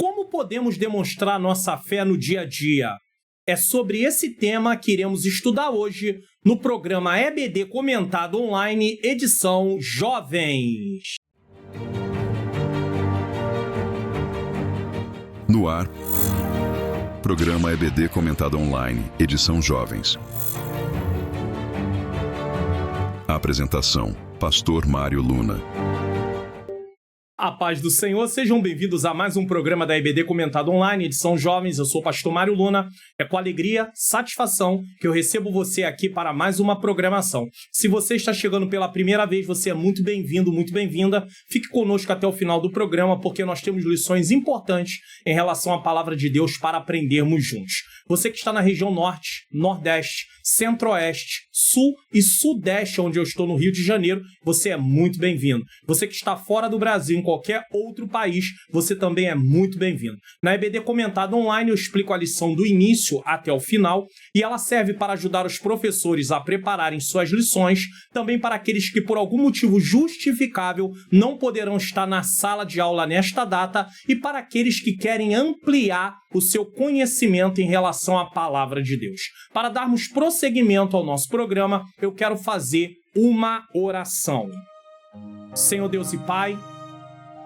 Como podemos demonstrar nossa fé no dia a dia? É sobre esse tema que iremos estudar hoje no programa EBD Comentado Online, edição Jovens. No ar, programa EBD Comentado Online, edição Jovens. A apresentação, Pastor Mário Luna. A paz do Senhor, sejam bem-vindos a mais um programa da EBD Comentado Online, edição Jovens. Eu sou o Pastor Mário Luna. É com alegria, satisfação que eu recebo você aqui para mais uma programação. Se você está chegando pela primeira vez, você é muito bem-vindo, muito bem-vinda. Fique conosco até o final do programa, porque nós temos lições importantes em relação à palavra de Deus para aprendermos juntos. Você que está na região norte, nordeste, centro-oeste, sul e sudeste, onde eu estou no Rio de Janeiro, você é muito bem-vindo. Você que está fora do Brasil, em qualquer outro país, você também é muito bem-vindo. Na EBD Comentado Online, eu explico a lição do início até o final e ela serve para ajudar os professores a prepararem suas lições, também para aqueles que, por algum motivo justificável, não poderão estar na sala de aula nesta data e para aqueles que querem ampliar o seu conhecimento em relação à palavra de Deus. Para darmos prosseguimento ao nosso programa, eu quero fazer uma oração. Senhor Deus e Pai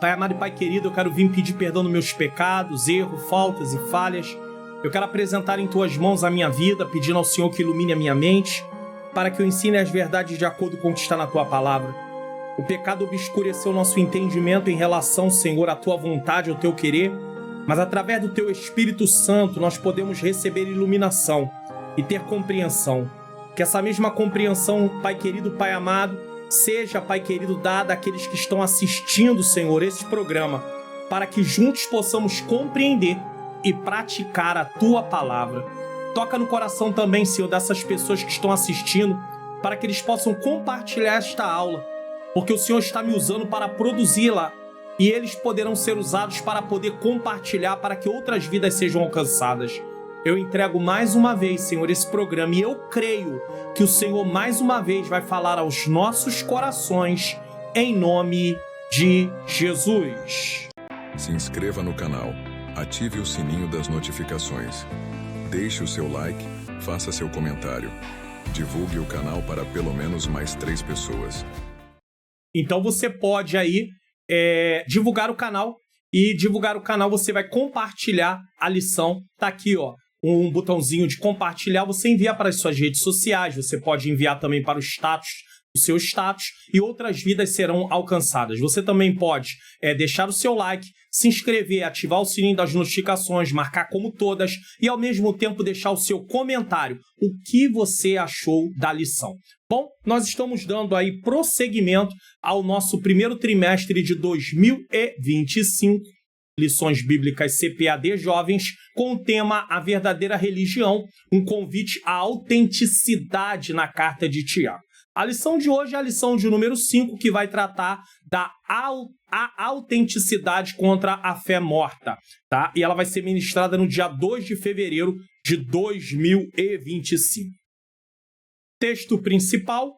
amado e Pai querido, eu quero vir pedir perdão dos meus pecados, erros, faltas e falhas. Eu quero apresentar em Tuas mãos a minha vida, pedindo ao Senhor que ilumine a minha mente, para que eu ensine as verdades de acordo com o que está na Tua palavra. O pecado obscureceu o nosso entendimento em relação, Senhor, à Tua vontade, ao Teu querer, mas através do Teu Espírito Santo nós podemos receber iluminação e ter compreensão. Que essa mesma compreensão, Pai querido, Pai amado, seja, Pai querido, dada àqueles que estão assistindo, Senhor, esse programa, para que juntos possamos compreender e praticar a Tua palavra. Toca no coração também, Senhor, dessas pessoas que estão assistindo, para que eles possam compartilhar esta aula, porque o Senhor está me usando para produzi-la e eles poderão ser usados para poder compartilhar, para que outras vidas sejam alcançadas. Eu entrego mais uma vez, Senhor, esse programa e eu creio que o Senhor mais uma vez vai falar aos nossos corações em nome de Jesus. Se inscreva no canal, ative o sininho das notificações, deixe o seu like, faça seu comentário, divulgue o canal para pelo menos mais 3 pessoas. Então você pode aí divulgar o canal e divulgar o canal você vai compartilhar a lição, tá aqui ó. Um botãozinho de compartilhar, você envia para as suas redes sociais, você pode enviar também para o status, o seu status, e outras vidas serão alcançadas. Você também pode deixar o seu like, se inscrever, ativar o sininho das notificações, marcar como todas, e ao mesmo tempo deixar o seu comentário, o que você achou da lição. Bom, nós estamos dando aí prosseguimento ao nosso primeiro trimestre de 2025, Lições Bíblicas CPAD Jovens, com o tema A Verdadeira Religião, um convite à autenticidade na carta de Tiago. A lição de hoje é a lição de número 5, que vai tratar da autenticidade contra a fé morta, tá? E ela vai ser ministrada no dia 2 de fevereiro de 2025. Texto principal: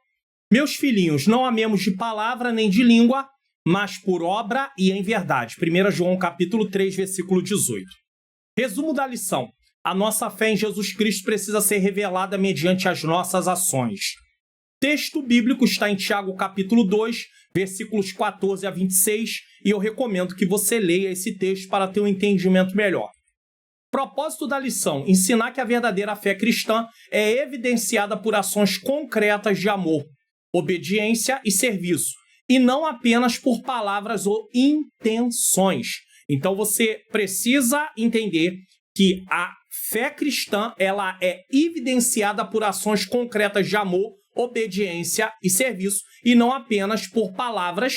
Meus filhinhos, não amemos de palavra nem de língua, mas por obra e em verdade. 1 João capítulo 3, versículo 18. Resumo da lição: a nossa fé em Jesus Cristo precisa ser revelada mediante as nossas ações. Texto bíblico está em Tiago capítulo 2, versículos 14 a 26, e eu recomendo que você leia esse texto para ter um entendimento melhor. Propósito da lição: ensinar que a verdadeira fé cristã é evidenciada por ações concretas de amor, obediência e serviço, e não apenas por palavras ou intenções. Então você precisa entender que a fé cristã ela é evidenciada por ações concretas de amor, obediência e serviço, e não apenas por palavras,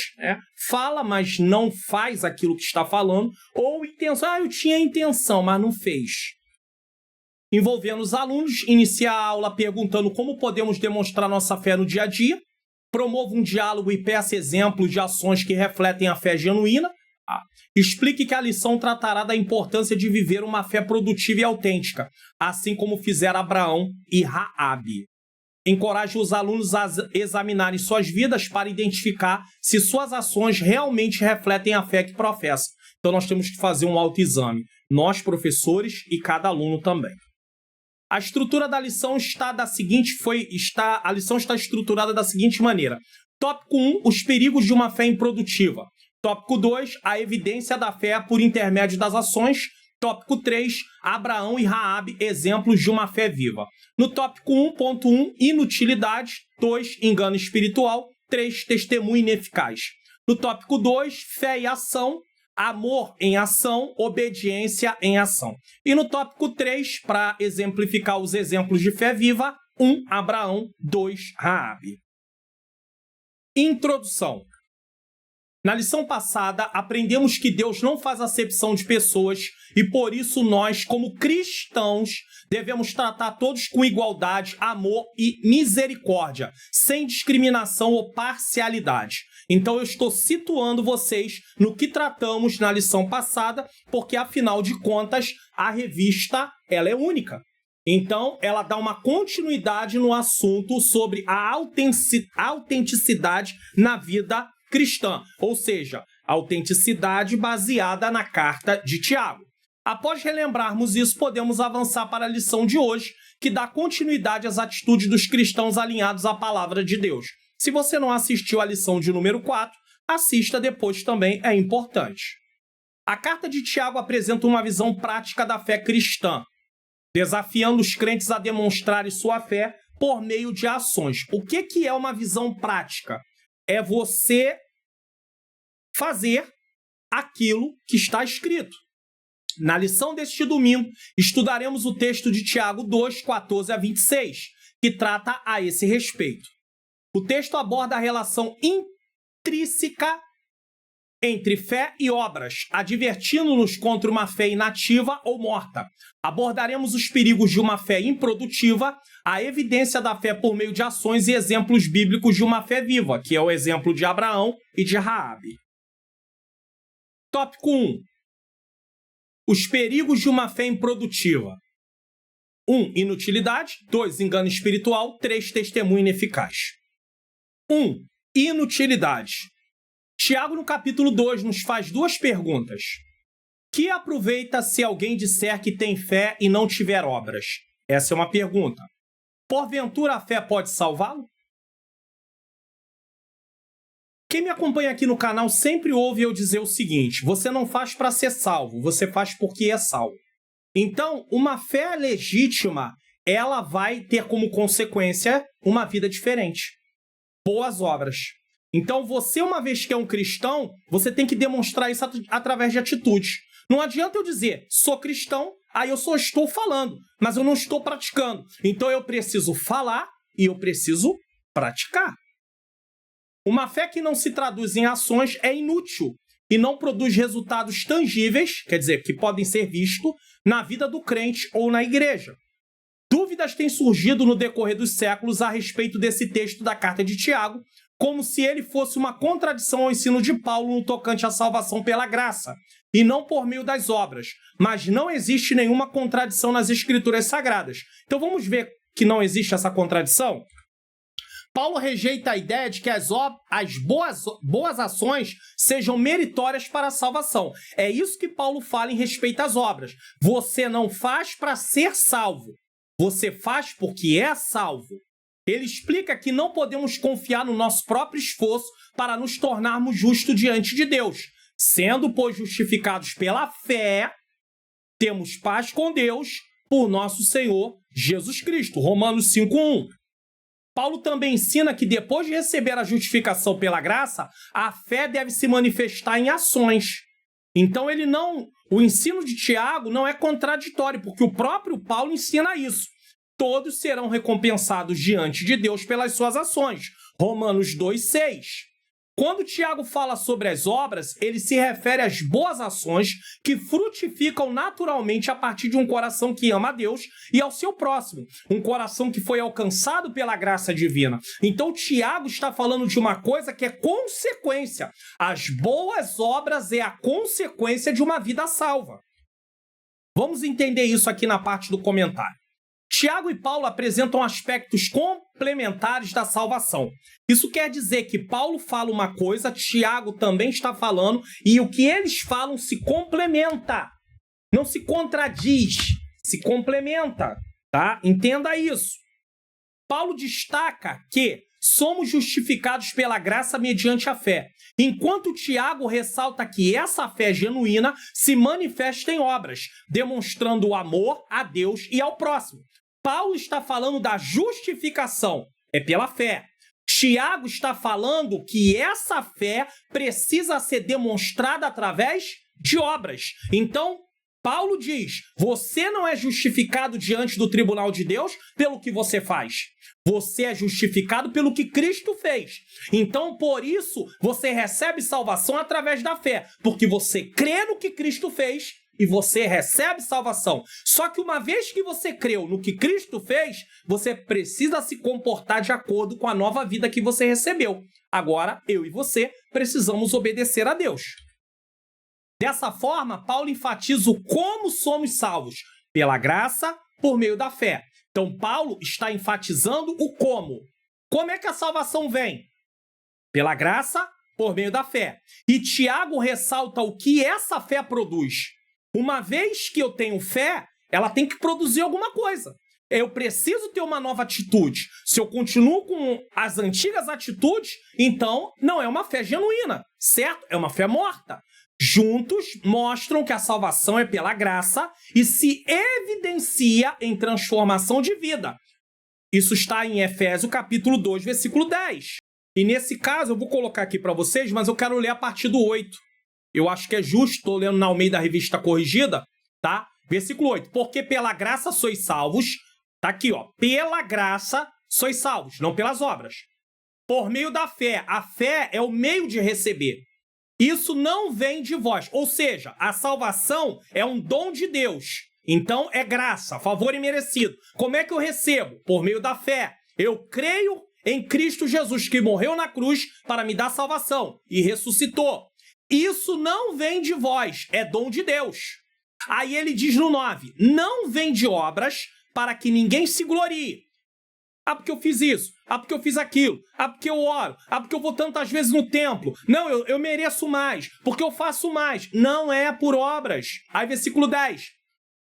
fala, mas não faz aquilo que está falando, ou intenção, eu tinha intenção, mas não fez. Envolvendo os alunos, inicia a aula perguntando como podemos demonstrar nossa fé no dia a dia. Promova um diálogo e peça exemplos de ações que refletem a fé genuína. Explique que a lição tratará da importância de viver uma fé produtiva e autêntica, assim como fizeram Abraão e Raabe. Encoraje os alunos a examinarem suas vidas para identificar se suas ações realmente refletem a fé que professam. Então nós temos que fazer um autoexame, nós professores e cada aluno também. A estrutura da lição a lição está estruturada da seguinte maneira. Tópico 1, os perigos de uma fé improdutiva. Tópico 2, a evidência da fé por intermédio das ações. Tópico 3, Abraão e Raabe, exemplos de uma fé viva. No tópico 1.1, inutilidade. 2, engano espiritual. 3, testemunho ineficaz. No tópico 2, fé e ação. Amor em ação, obediência em ação. E no tópico 3, para exemplificar os exemplos de fé viva, 1, Abraão, 2, Raabe. Introdução. Na lição passada, aprendemos que Deus não faz acepção de pessoas e, por isso, nós, como cristãos, devemos tratar todos com igualdade, amor e misericórdia, sem discriminação ou parcialidade. Então, eu estou situando vocês no que tratamos na lição passada, porque, afinal de contas, a revista ela é única. Então, ela dá uma continuidade no assunto sobre a autenticidade na vida cristã, ou seja, autenticidade baseada na carta de Tiago. Após relembrarmos isso, podemos avançar para a lição de hoje, que dá continuidade às atitudes dos cristãos alinhados à palavra de Deus. Se você não assistiu à lição de número 4, assista depois também, é importante. A carta de Tiago apresenta uma visão prática da fé cristã, desafiando os crentes a demonstrarem sua fé por meio de ações. O que é uma visão prática? É você fazer aquilo que está escrito. Na lição deste domingo, estudaremos o texto de Tiago 2, 14 a 26, que trata a esse respeito. O texto aborda a relação intrínseca entre fé e obras, advertindo-nos contra uma fé inativa ou morta. Abordaremos os perigos de uma fé improdutiva, a evidência da fé por meio de ações e exemplos bíblicos de uma fé viva, que é o exemplo de Abraão e de Raabe. Tópico 1. Os perigos de uma fé improdutiva. 1. Inutilidade. 2. Engano espiritual. 3. Testemunho ineficaz. 1. Inutilidade. Tiago, no capítulo 2, nos faz duas perguntas. Que aproveita se alguém disser que tem fé e não tiver obras? Essa é uma pergunta. Porventura a fé pode salvá-lo? Quem me acompanha aqui no canal sempre ouve eu dizer o seguinte: você não faz para ser salvo, você faz porque é salvo. Então, uma fé legítima, ela vai ter como consequência uma vida diferente. Boas obras. Então, você, uma vez que é um cristão, você tem que demonstrar isso através de atitudes. Não adianta eu dizer, sou cristão, aí eu só estou falando, mas eu não estou praticando. Então, eu preciso falar e eu preciso praticar. Uma fé que não se traduz em ações é inútil e não produz resultados tangíveis, quer dizer, que podem ser vistos na vida do crente ou na igreja. Dúvidas têm surgido no decorrer dos séculos a respeito desse texto da carta de Tiago, como se ele fosse uma contradição ao ensino de Paulo no tocante à salvação pela graça, e não por meio das obras. Mas não existe nenhuma contradição nas Escrituras Sagradas. Então vamos ver que não existe essa contradição? Paulo rejeita a ideia de que as boas ações sejam meritórias para a salvação. É isso que Paulo fala em respeito às obras. Você não faz para ser salvo. Você faz porque é salvo. Ele explica que não podemos confiar no nosso próprio esforço para nos tornarmos justos diante de Deus. Sendo, pois, justificados pela fé, temos paz com Deus por nosso Senhor Jesus Cristo. Romanos 5:1. Paulo também ensina que depois de receber a justificação pela graça, a fé deve se manifestar em ações. Então o ensino de Tiago não é contraditório, porque o próprio Paulo ensina isso. Todos serão recompensados diante de Deus pelas suas ações. Romanos 2:6. Quando Tiago fala sobre as obras, ele se refere às boas ações que frutificam naturalmente a partir de um coração que ama a Deus e ao seu próximo. Um coração que foi alcançado pela graça divina. Então, Tiago está falando de uma coisa que é consequência. As boas obras é a consequência de uma vida salva. Vamos entender isso aqui na parte do comentário. Tiago e Paulo apresentam aspectos complementares da salvação. Isso quer dizer que Paulo fala uma coisa, Tiago também está falando, e o que eles falam se complementa. Não se contradiz, se complementa, tá? Entenda isso. Paulo destaca que somos justificados pela graça mediante a fé, enquanto Tiago ressalta que essa fé genuína se manifesta em obras, demonstrando o amor a Deus e ao próximo. Paulo está falando da justificação, é pela fé. Tiago está falando que essa fé precisa ser demonstrada através de obras. Então, Paulo diz, você não é justificado diante do tribunal de Deus pelo que você faz. Você é justificado pelo que Cristo fez. Então, por isso, você recebe salvação através da fé, porque você crê no que Cristo fez e você recebe salvação. Só que uma vez que você creu no que Cristo fez, você precisa se comportar de acordo com a nova vida que você recebeu. Agora, eu e você precisamos obedecer a Deus. Dessa forma, Paulo enfatiza o como somos salvos, pela graça, por meio da fé. Então, Paulo está enfatizando o como. Como é que a salvação vem? Pela graça, por meio da fé. E Tiago ressalta o que essa fé produz. Uma vez que eu tenho fé, ela tem que produzir alguma coisa. Eu preciso ter uma nova atitude. Se eu continuo com as antigas atitudes, então não é uma fé genuína, certo? É uma fé morta. Juntos mostram que a salvação é pela graça e se evidencia em transformação de vida. Isso está em Efésios capítulo 2, versículo 10. E nesse caso eu vou colocar aqui para vocês, mas eu quero ler a partir do 8. Eu acho que é justo, estou lendo na Almeida Revista Corrigida, tá? Versículo 8. Porque pela graça sois salvos, tá aqui, ó. Pela graça sois salvos, não pelas obras. Por meio da fé. A fé é o meio de receber. Isso não vem de vós. Ou seja, a salvação é um dom de Deus. Então é graça, favor imerecido. Como é que eu recebo? Por meio da fé. Eu creio em Cristo Jesus, que morreu na cruz para me dar salvação e ressuscitou. Isso não vem de vós, é dom de Deus. Aí ele diz no 9, não vem de obras para que ninguém se glorie. Ah, porque eu fiz isso. Ah, porque eu fiz aquilo. Ah, porque eu oro. Ah, porque eu vou tantas vezes no templo. Não, eu mereço mais. Porque eu faço mais. Não é por obras. Aí versículo 10.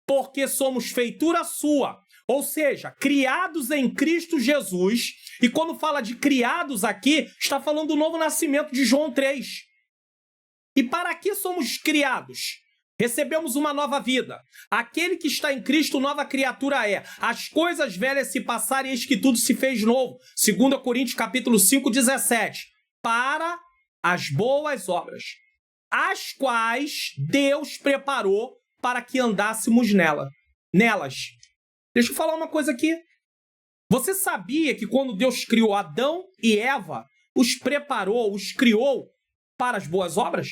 Porque somos feitura sua. Ou seja, criados em Cristo Jesus. E quando fala de criados aqui, está falando do novo nascimento de João 3. E para que somos criados? Recebemos uma nova vida. Aquele que está em Cristo, nova criatura é. As coisas velhas se passaram e eis que tudo se fez novo. 2 Coríntios capítulo 5, 17. Para as boas obras, as quais Deus preparou para que andássemos nelas. Deixa eu falar uma coisa aqui. Você sabia que quando Deus criou Adão e Eva, os preparou, os criou para as boas obras?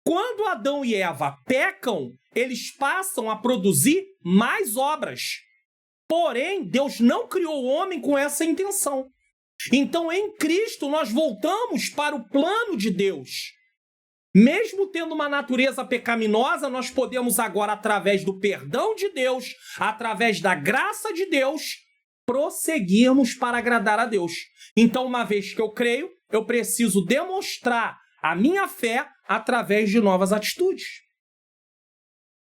Quando Adão e Eva pecam, eles passam a produzir mais obras. Porém, Deus não criou o homem com essa intenção. Então, em Cristo, nós voltamos para o plano de Deus. Mesmo tendo uma natureza pecaminosa, nós podemos agora, através do perdão de Deus, através da graça de Deus, prosseguirmos para agradar a Deus. Então, uma vez que eu creio, eu preciso demonstrar a minha fé através de novas atitudes.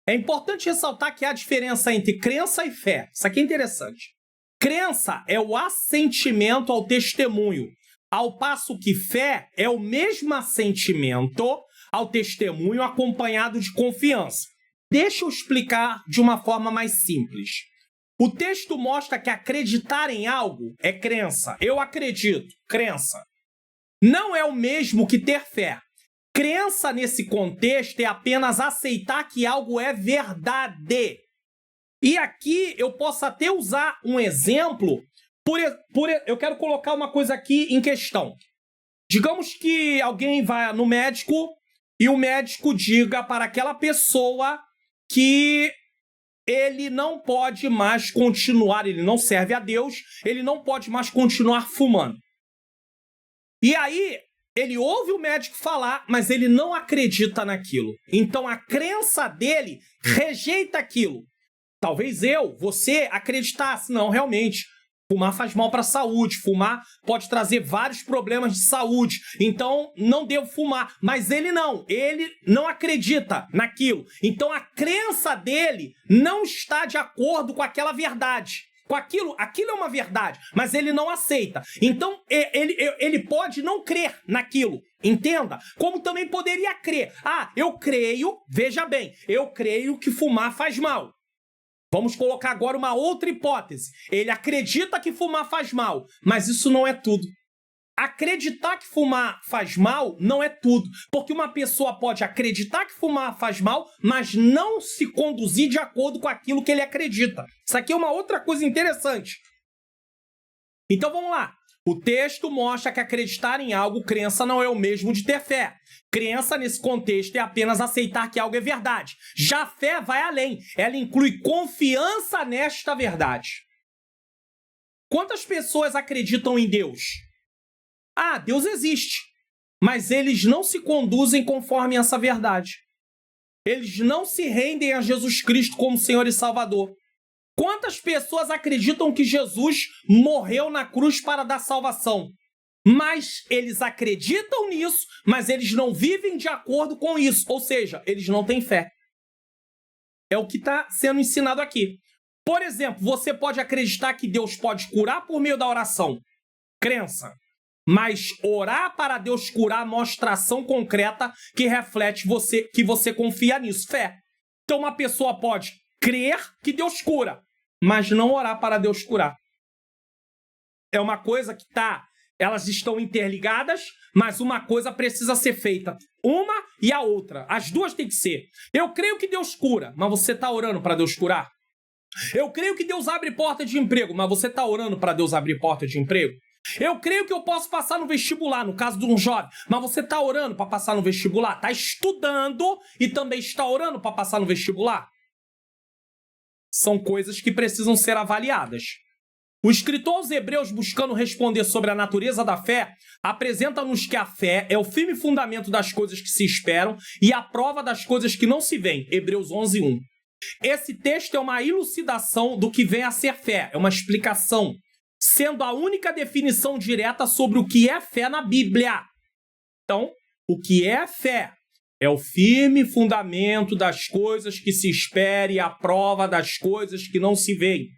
É importante ressaltar que há diferença entre crença e fé. Isso aqui é interessante. Crença é o assentimento ao testemunho, ao passo que fé é o mesmo assentimento ao testemunho acompanhado de confiança. Deixa eu explicar de uma forma mais simples. O texto mostra que acreditar em algo é crença. Eu acredito, crença. Não é o mesmo que ter fé. Crença nesse contexto é apenas aceitar que algo é verdade. E aqui eu posso até usar um exemplo. Eu quero colocar uma coisa aqui em questão. Digamos que alguém vai no médico e o médico diga para aquela pessoa que ele não pode mais continuar, ele não serve a Deus, ele não pode mais continuar fumando. E aí, ele ouve o médico falar, mas ele não acredita naquilo. Então, a crença dele rejeita aquilo. talvez você acreditasse, não, realmente, fumar faz mal para a saúde, fumar pode trazer vários problemas de saúde, então não devo fumar. Mas ele não acredita naquilo. Então a crença dele não está de acordo com aquela verdade. Com aquilo é uma verdade, mas ele não aceita. Então ele pode não crer naquilo, entenda? Como também poderia crer. Eu creio, veja bem, eu creio que fumar faz mal. Vamos colocar agora uma outra hipótese. Ele acredita que fumar faz mal, mas isso não é tudo. Acreditar que fumar faz mal não é tudo, porque uma pessoa pode acreditar que fumar faz mal, mas não se conduzir de acordo com aquilo que ele acredita. Isso aqui é uma outra coisa interessante. Então vamos lá. O texto mostra que acreditar em algo, crença, não é o mesmo de ter fé. Crença, nesse contexto, é apenas aceitar que algo é verdade. Já a fé vai além. Ela inclui confiança nesta verdade. Quantas pessoas acreditam em Deus? Deus existe. Mas eles não se conduzem conforme essa verdade. Eles não se rendem a Jesus Cristo como Senhor e Salvador. Quantas pessoas acreditam que Jesus morreu na cruz para dar salvação? Mas eles acreditam nisso, mas eles não vivem de acordo com isso. Ou seja, eles não têm fé. É o que está sendo ensinado aqui. Por exemplo, você pode acreditar que Deus pode curar por meio da oração. Crença. Mas orar para Deus curar mostra ação concreta que reflete que você confia nisso. Fé. Então uma pessoa pode crer que Deus cura, mas não orar para Deus curar. É uma coisa que elas estão interligadas, mas uma coisa precisa ser feita. Uma e a outra. As duas têm que ser. Eu creio que Deus cura, mas você está orando para Deus curar? Eu creio que Deus abre porta de emprego, mas você está orando para Deus abrir porta de emprego? Eu creio que eu posso passar no vestibular, no caso de um jovem, mas você está orando para passar no vestibular? Está estudando e também está orando para passar no vestibular? São coisas que precisam ser avaliadas. O escritor aos Hebreus, buscando responder sobre a natureza da fé, apresenta-nos que a fé é o firme fundamento das coisas que se esperam e a prova das coisas que não se veem. Hebreus 11:1. Esse texto é uma elucidação do que vem a ser fé, é uma explicação, sendo a única definição direta sobre o que é fé na Bíblia. Então, o que é fé? É o firme fundamento das coisas que se espera e a prova das coisas que não se veem.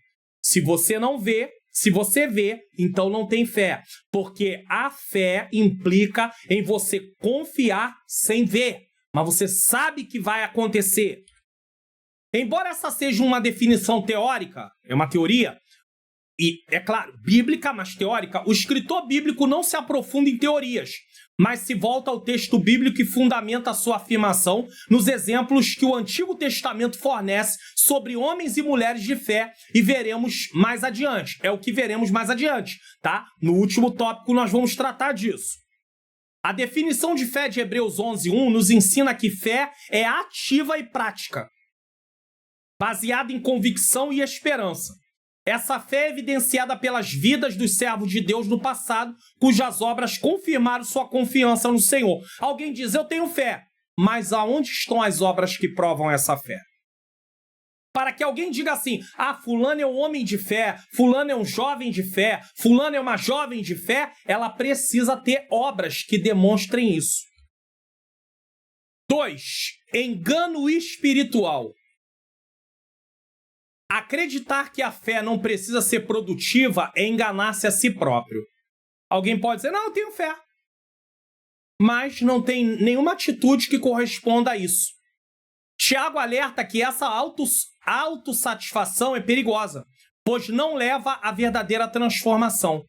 Se você não vê, se você vê, então não tem fé. Porque a fé implica em você confiar sem ver. Mas você sabe que vai acontecer. Embora essa seja uma definição teórica, é uma teoria, e, é claro, bíblica, mas teórica, o escritor bíblico não se aprofunda em teorias, mas se volta ao texto bíblico e fundamenta a sua afirmação nos exemplos que o Antigo Testamento fornece sobre homens e mulheres de fé, e veremos mais adiante. É o que veremos mais adiante, tá? No último tópico nós vamos tratar disso. A definição de fé de Hebreus 11:1 nos ensina que fé é ativa e prática, baseada em convicção e esperança. Essa fé é evidenciada pelas vidas dos servos de Deus no passado, cujas obras confirmaram sua confiança no Senhor. Alguém diz, eu tenho fé, mas aonde estão as obras que provam essa fé? Para que alguém diga assim, fulano é um homem de fé, fulano é um jovem de fé, fulano é uma jovem de fé, ela precisa ter obras que demonstrem isso. 2. Engano espiritual. Acreditar que a fé não precisa ser produtiva é enganar-se a si próprio. Alguém pode dizer, não, eu tenho fé. Mas não tem nenhuma atitude que corresponda a isso. Tiago alerta que essa autossatisfação é perigosa, pois não leva à verdadeira transformação.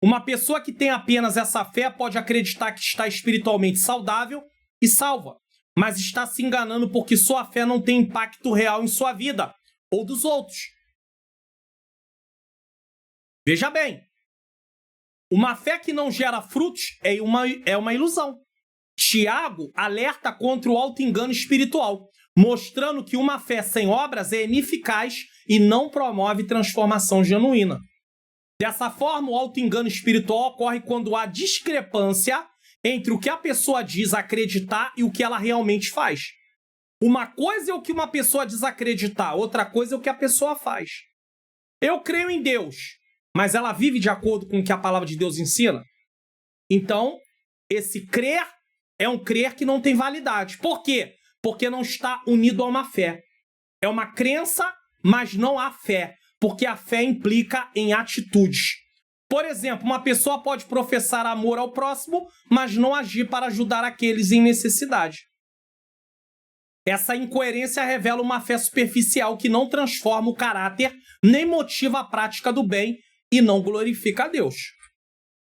Uma pessoa que tem apenas essa fé pode acreditar que está espiritualmente saudável e salva, mas está se enganando porque sua fé não tem impacto real em sua vida ou dos outros. Veja bem, uma fé que não gera frutos é uma ilusão. Tiago alerta contra o auto-engano espiritual, mostrando que uma fé sem obras é ineficaz e não promove transformação genuína. Dessa forma, o auto-engano espiritual ocorre quando há discrepância entre o que a pessoa diz acreditar e o que ela realmente faz. Uma coisa é o que uma pessoa diz acreditar, outra coisa é o que a pessoa faz. Eu creio em Deus, mas ela vive de acordo com o que a palavra de Deus ensina? Então, esse crer é um crer que não tem validade. Por quê? Porque não está unido a uma fé. É uma crença, mas não há fé, porque a fé implica em atitudes. Por exemplo, uma pessoa pode professar amor ao próximo, mas não agir para ajudar aqueles em necessidade. Essa incoerência revela uma fé superficial que não transforma o caráter, nem motiva a prática do bem e não glorifica a Deus.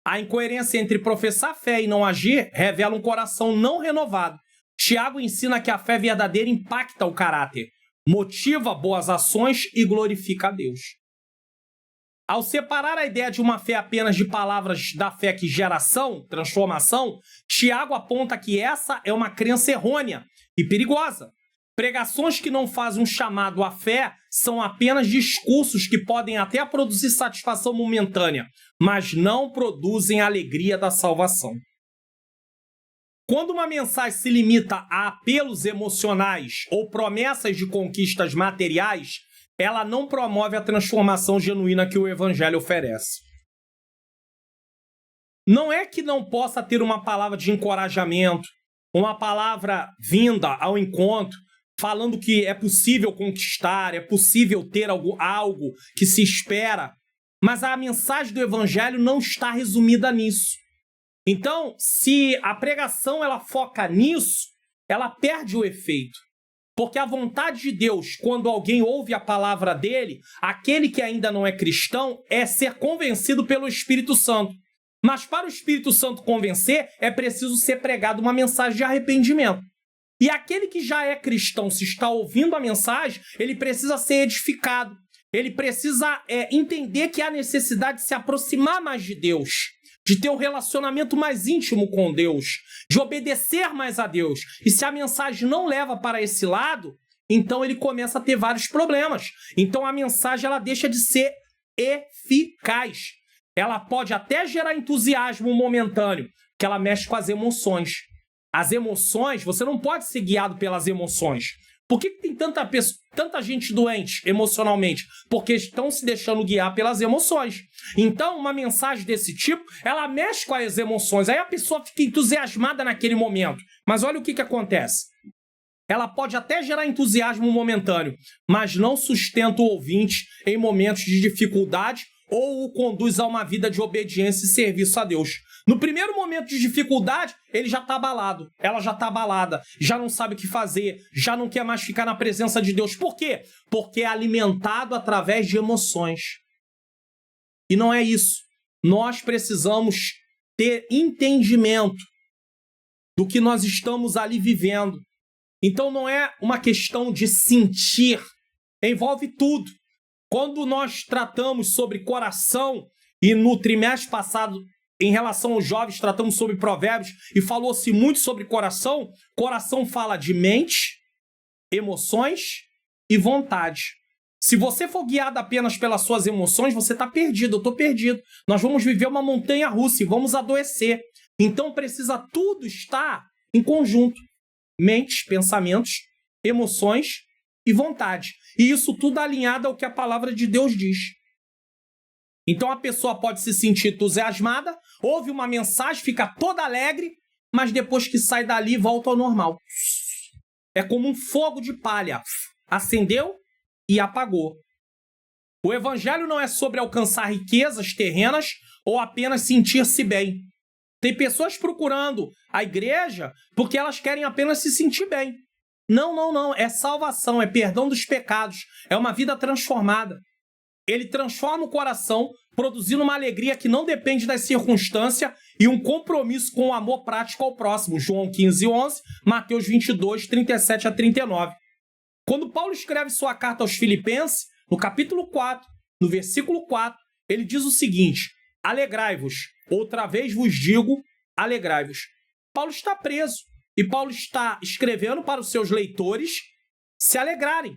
A incoerência entre professar fé e não agir revela um coração não renovado. Tiago ensina que a fé verdadeira impacta o caráter, motiva boas ações e glorifica a Deus. Ao separar a ideia de uma fé apenas de palavras da fé que gera ação, transformação, Tiago aponta que essa é uma crença errônea e perigosa. Pregações que não fazem um chamado à fé são apenas discursos que podem até produzir satisfação momentânea, mas não produzem a alegria da salvação. Quando uma mensagem se limita a apelos emocionais ou promessas de conquistas materiais, ela não promove a transformação genuína que o Evangelho oferece. Não é que não possa ter uma palavra de encorajamento, uma palavra vinda ao encontro, falando que é possível conquistar, é possível ter algo que se espera, mas a mensagem do Evangelho não está resumida nisso. Então, se a pregação ela foca nisso, ela perde o efeito. Porque a vontade de Deus, quando alguém ouve a palavra dele, aquele que ainda não é cristão, é ser convencido pelo Espírito Santo. Mas para o Espírito Santo convencer, é preciso ser pregado uma mensagem de arrependimento. E aquele que já é cristão, se está ouvindo a mensagem, ele precisa ser edificado. Ele precisa entender que há necessidade de se aproximar mais de Deus, de ter um relacionamento mais íntimo com Deus, de obedecer mais a Deus. E se a mensagem não leva para esse lado, então ele começa a ter vários problemas. Então a mensagem ela deixa de ser eficaz. Ela pode até gerar entusiasmo momentâneo, que ela mexe com as emoções. As emoções, você não pode ser guiado pelas emoções. Por que tem tanta gente doente emocionalmente? Porque estão se deixando guiar pelas emoções. Então, uma mensagem desse tipo, ela mexe com as emoções. Aí a pessoa fica entusiasmada naquele momento. Mas olha o que acontece. Ela pode até gerar entusiasmo momentâneo, mas não sustenta o ouvinte em momentos de dificuldade ou o conduz a uma vida de obediência e serviço a Deus. No primeiro momento de dificuldade, ele já está abalado, ela já está abalada, já não sabe o que fazer, já não quer mais ficar na presença de Deus. Por quê? Porque é alimentado através de emoções. E não é isso. Nós precisamos ter entendimento do que nós estamos ali vivendo. Então não é uma questão de sentir, envolve tudo. Quando nós tratamos sobre coração, e no trimestre passado, em relação aos jovens, tratamos sobre provérbios, e falou-se muito sobre coração, coração fala de mente, emoções e vontade. Se você for guiado apenas pelas suas emoções, você está perdido, eu estou perdido. Nós vamos viver uma montanha-russa e vamos adoecer. Então precisa tudo estar em conjunto. Mentes, pensamentos, emoções e vontade. E isso tudo alinhado ao que a palavra de Deus diz. Então a pessoa pode se sentir entusiasmada, ouve uma mensagem, fica toda alegre, mas depois que sai dali volta ao normal. É como um fogo de palha. Acendeu e apagou. O evangelho não é sobre alcançar riquezas terrenas ou apenas sentir-se bem. Tem pessoas procurando a igreja porque elas querem apenas se sentir bem. Não. É salvação, é perdão dos pecados, é uma vida transformada. Ele transforma o coração, produzindo uma alegria que não depende das circunstâncias e um compromisso com o amor prático ao próximo. João 15:11, Mateus 22, 37 a 39. Quando Paulo escreve sua carta aos Filipenses, no capítulo 4, no versículo 4, ele diz o seguinte: alegrai-vos, outra vez vos digo, alegrai-vos. Paulo está preso e Paulo está escrevendo para os seus leitores se alegrarem.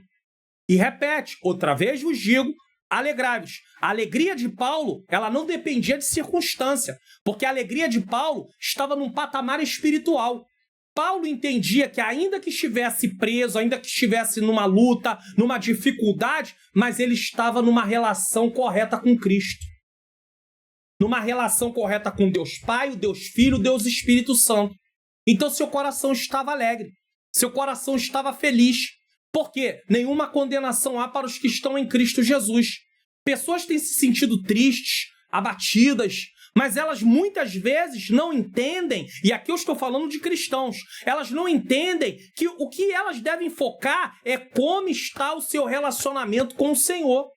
E repete, outra vez vos digo, alegrai-vos. A alegria de Paulo, ela não dependia de circunstância, porque a alegria de Paulo estava num patamar espiritual. Paulo entendia que ainda que estivesse preso, ainda que estivesse numa luta, numa dificuldade, mas ele estava numa relação correta com Cristo. Numa relação correta com Deus Pai, o Deus Filho, o Deus Espírito Santo. Então seu coração estava alegre, seu coração estava feliz. Por quê? Nenhuma condenação há para os que estão em Cristo Jesus. Pessoas têm se sentido tristes, abatidas, mas elas muitas vezes não entendem, e aqui eu estou falando de cristãos, elas não entendem que o que elas devem focar é como está o seu relacionamento com o Senhor.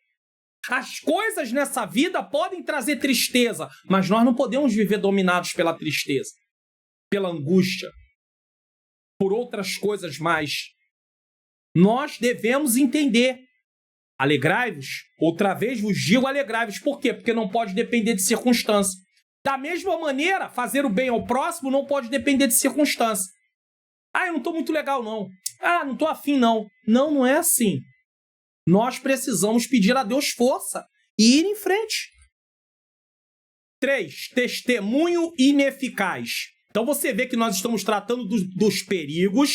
As coisas nessa vida podem trazer tristeza, mas nós não podemos viver dominados pela tristeza, pela angústia, por outras coisas mais. Nós devemos entender. Alegrai-vos, outra vez vos digo alegrai-vos. Por quê? Porque não pode depender de circunstância. Da mesma maneira, fazer o bem ao próximo não pode depender de circunstância. Eu não estou muito legal, não. Não estou afim, não. Não, não é assim. Nós precisamos pedir a Deus força e ir em frente. 3. Testemunho ineficaz. Então você vê que nós estamos tratando dos perigos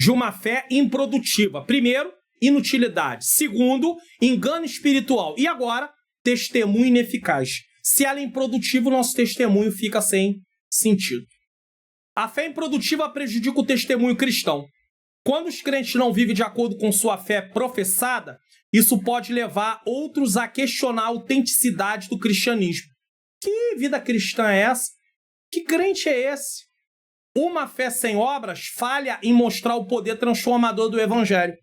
de uma fé improdutiva. Primeiro, inutilidade. Segundo, engano espiritual. E agora, testemunho ineficaz. Se ela é improdutiva, o nosso testemunho fica sem sentido. A fé improdutiva prejudica o testemunho cristão. Quando os crentes não vivem de acordo com sua fé professada, isso pode levar outros a questionar a autenticidade do cristianismo. Que vida cristã é essa? Que crente é esse? Uma fé sem obras falha em mostrar o poder transformador do evangelho.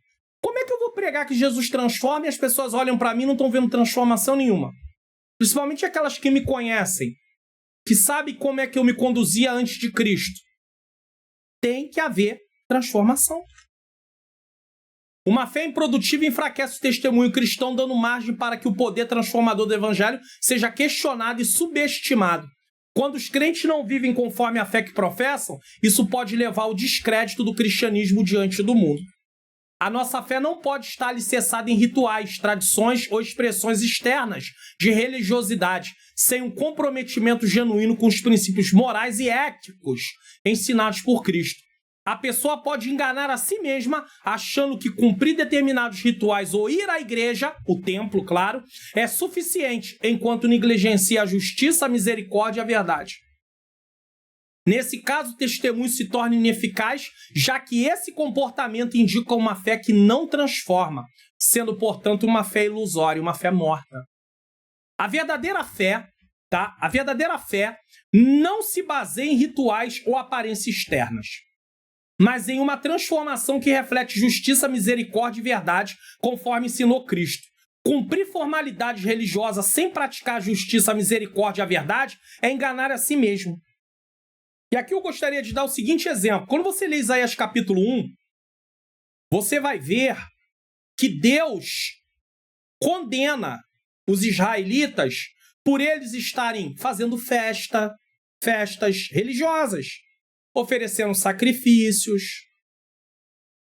Como é que eu vou pregar que Jesus transforma e as pessoas olham para mim e não estão vendo transformação nenhuma? Principalmente aquelas que me conhecem, que sabem como é que eu me conduzia antes de Cristo. Tem que haver transformação. Uma fé improdutiva enfraquece o testemunho cristão, dando margem para que o poder transformador do evangelho seja questionado e subestimado. Quando os crentes não vivem conforme a fé que professam, isso pode levar ao descrédito do cristianismo diante do mundo. A nossa fé não pode estar alicerçada em rituais, tradições ou expressões externas de religiosidade, sem um comprometimento genuíno com os princípios morais e éticos ensinados por Cristo. A pessoa pode enganar a si mesma, achando que cumprir determinados rituais ou ir à igreja, o templo, claro, é suficiente, enquanto negligencia a justiça, a misericórdia e a verdade. Nesse caso, o testemunho se torna ineficaz, já que esse comportamento indica uma fé que não transforma, sendo, portanto, uma fé ilusória, uma fé morta. A verdadeira fé, A verdadeira fé não se baseia em rituais ou aparências externas, mas em uma transformação que reflete justiça, misericórdia e verdade, conforme ensinou Cristo. Cumprir formalidades religiosas sem praticar a justiça, a misericórdia e a verdade é enganar a si mesmo. E aqui eu gostaria de dar o seguinte exemplo. Quando você lê Isaías capítulo 1, você vai ver que Deus condena os israelitas por eles estarem fazendo festas religiosas, oferecendo sacrifícios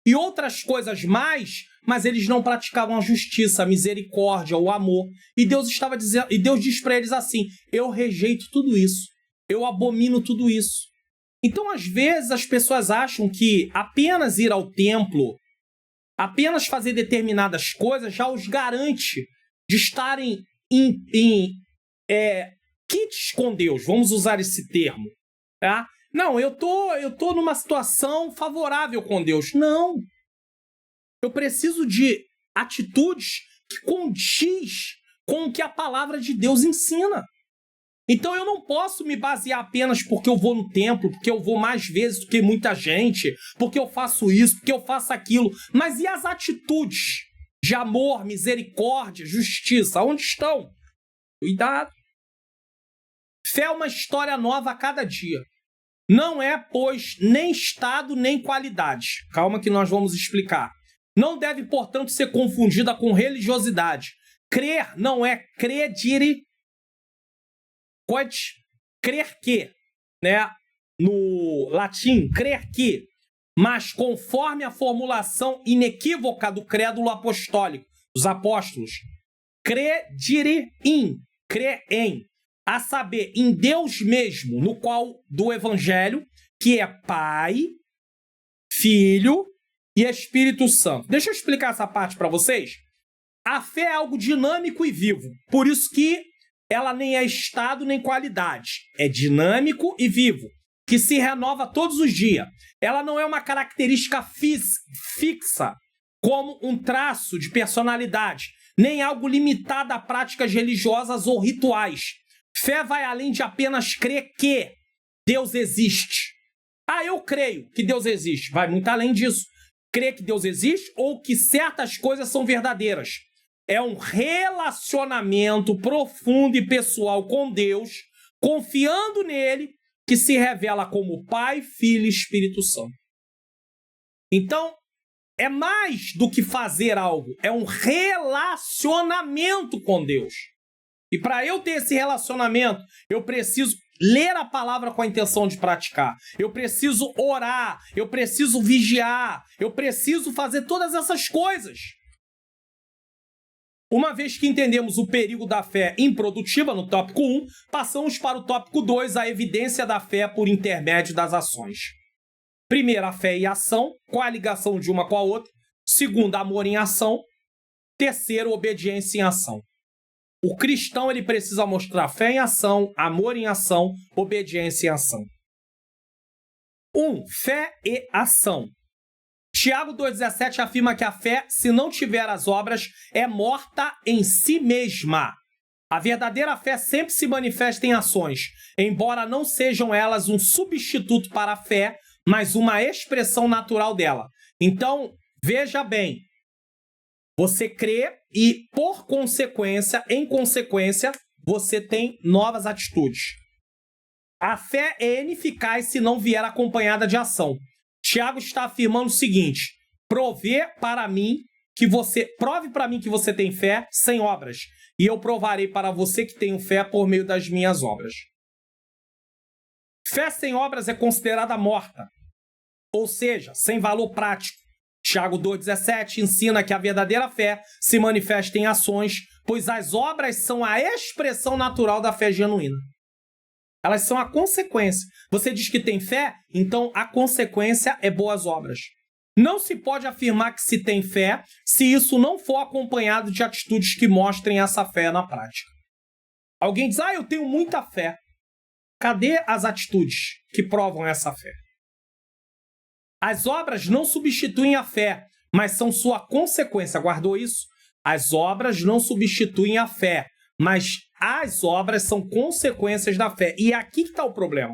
e outras coisas mais, mas eles não praticavam a justiça, a misericórdia, o amor. E Deus diz para eles assim: eu rejeito tudo isso, eu abomino tudo isso. Então, às vezes, as pessoas acham que apenas ir ao templo, apenas fazer determinadas coisas já os garante de estarem em kits com Deus, vamos usar esse termo, tá? Não, eu tô numa situação favorável com Deus. Não. Eu preciso de atitudes que condiz com o que a palavra de Deus ensina. Então eu não posso me basear apenas porque eu vou no templo, porque eu vou mais vezes do que muita gente, porque eu faço isso, porque eu faço aquilo. Mas e as atitudes de amor, misericórdia, justiça? Onde estão? Cuidado. Fé é uma história nova a cada dia. Não é, pois, nem estado, nem qualidade. Calma que nós vamos explicar. Não deve, portanto, ser confundida com religiosidade. Crer não é credere, pode crer que, né? No latim, crer que, mas conforme a formulação inequívoca do crédulo apostólico, dos apóstolos, credere in, crer em, a saber, em Deus mesmo, no qual do Evangelho, que é Pai, Filho e Espírito Santo. Deixa eu explicar essa parte para vocês. A fé é algo dinâmico e vivo. Por isso que ela nem é estado nem qualidade. É dinâmico e vivo, que se renova todos os dias. Ela não é uma característica fixa, como um traço de personalidade, nem algo limitado a práticas religiosas ou rituais. Fé vai além de apenas crer que Deus existe. Eu creio que Deus existe. Vai muito além disso. Crer que Deus existe ou que certas coisas são verdadeiras. É um relacionamento profundo e pessoal com Deus, confiando nele, que se revela como Pai, Filho e Espírito Santo. Então, é mais do que fazer algo, é um relacionamento com Deus. E para eu ter esse relacionamento, eu preciso ler a palavra com a intenção de praticar. Eu preciso orar, eu preciso vigiar, eu preciso fazer todas essas coisas. Uma vez que entendemos o perigo da fé improdutiva no tópico 1, passamos para o tópico 2, a evidência da fé por intermédio das ações. Primeiro, a fé e a ação, qual a ligação de uma com a outra. Segundo, amor em ação. Terceiro, obediência em ação. O cristão ele precisa mostrar fé em ação, amor em ação, obediência em ação. 1. Fé e ação. Tiago 2,17 afirma que a fé, se não tiver as obras, é morta em si mesma. A verdadeira fé sempre se manifesta em ações, embora não sejam elas um substituto para a fé, mas uma expressão natural dela. Então, veja bem, você crê e, por consequência, em consequência, você tem novas atitudes. A fé é ineficaz se não vier acompanhada de ação. Tiago está afirmando o seguinte: prove para mim que você tem fé sem obras, e eu provarei para você que tenho fé por meio das minhas obras. Fé sem obras é considerada morta, ou seja, sem valor prático. Tiago 2,17 ensina que a verdadeira fé se manifesta em ações, pois as obras são a expressão natural da fé genuína. Elas são a consequência. Você diz que tem fé, então a consequência é boas obras. Não se pode afirmar que se tem fé se isso não for acompanhado de atitudes que mostrem essa fé na prática. Alguém diz, eu tenho muita fé. Cadê as atitudes que provam essa fé? As obras não substituem a fé, mas são sua consequência. Guardou isso? As obras não substituem a fé, mas as obras são consequências da fé. E é aqui que está o problema.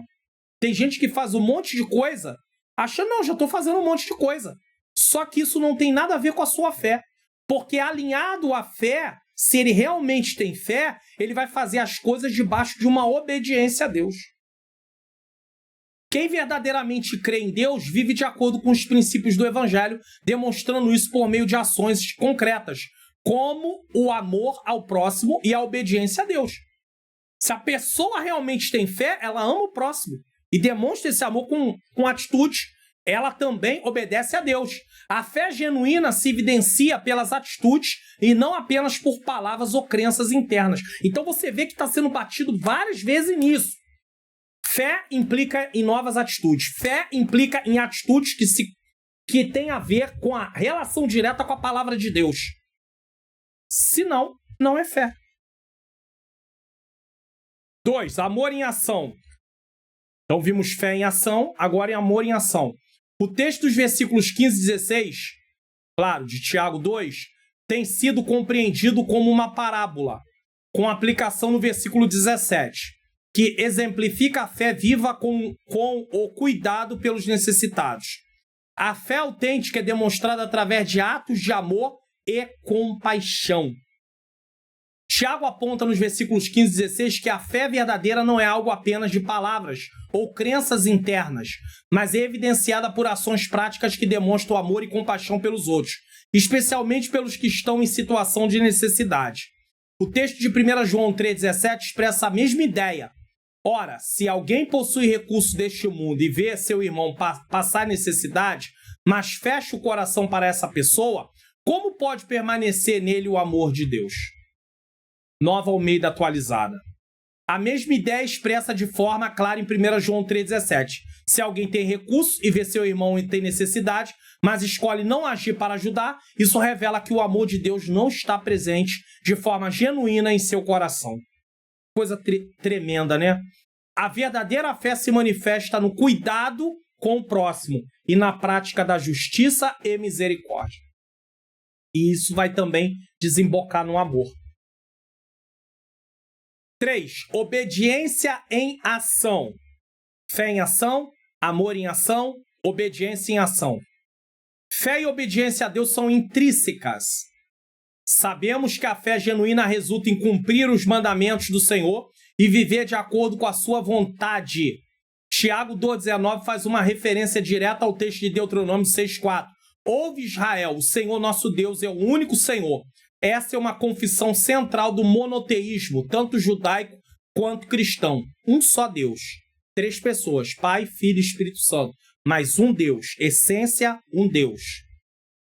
Tem gente que faz um monte de coisa, achando, não, já estou fazendo um monte de coisa. Só que isso não tem nada a ver com a sua fé. Porque alinhado à fé, se ele realmente tem fé, ele vai fazer as coisas debaixo de uma obediência a Deus. Quem verdadeiramente crê em Deus vive de acordo com os princípios do Evangelho, demonstrando isso por meio de ações concretas, como o amor ao próximo e a obediência a Deus. Se a pessoa realmente tem fé, ela ama o próximo e demonstra esse amor com atitude. Ela também obedece a Deus. A fé genuína se evidencia pelas atitudes e não apenas por palavras ou crenças internas. Então você vê que está sendo batido várias vezes nisso. Fé implica em novas atitudes. Fé implica em atitudes que têm a ver com a relação direta com a palavra de Deus. Se não, não é fé. 2. Amor em ação. Então vimos fé em ação, agora em amor em ação. O texto dos versículos 15 e 16, claro, de Tiago 2, tem sido compreendido como uma parábola, com aplicação no versículo 17. Que exemplifica a fé viva com o cuidado pelos necessitados. A fé autêntica é demonstrada através de atos de amor e compaixão. Tiago aponta nos versículos 15 e 16 que a fé verdadeira não é algo apenas de palavras ou crenças internas, mas é evidenciada por ações práticas que demonstram amor e compaixão pelos outros, especialmente pelos que estão em situação de necessidade. O texto de 1 João 3,17 expressa a mesma ideia. Ora, se alguém possui recursos deste mundo e vê seu irmão passar necessidade, mas fecha o coração para essa pessoa, como pode permanecer nele o amor de Deus? Nova Almeida atualizada. A mesma ideia é expressa de forma clara em 1 João 3,17. Se alguém tem recurso e vê seu irmão tem necessidade, mas escolhe não agir para ajudar, isso revela que o amor de Deus não está presente de forma genuína em seu coração. Coisa tremenda, né? A verdadeira fé se manifesta no cuidado com o próximo e na prática da justiça e misericórdia. E isso vai também desembocar no amor. 3. Obediência em ação. Fé em ação, amor em ação, obediência em ação. Fé e obediência a Deus são intrínsecas. Sabemos que a fé genuína resulta em cumprir os mandamentos do Senhor e viver de acordo com a sua vontade. Tiago 2,19 faz uma referência direta ao texto de Deuteronômio 6,4. Ouve, Israel, o Senhor nosso Deus é o único Senhor. Essa é uma confissão central do monoteísmo, tanto judaico quanto cristão. Um só Deus. 3 pessoas, Pai, Filho e Espírito Santo. Mas um Deus, essência, um Deus.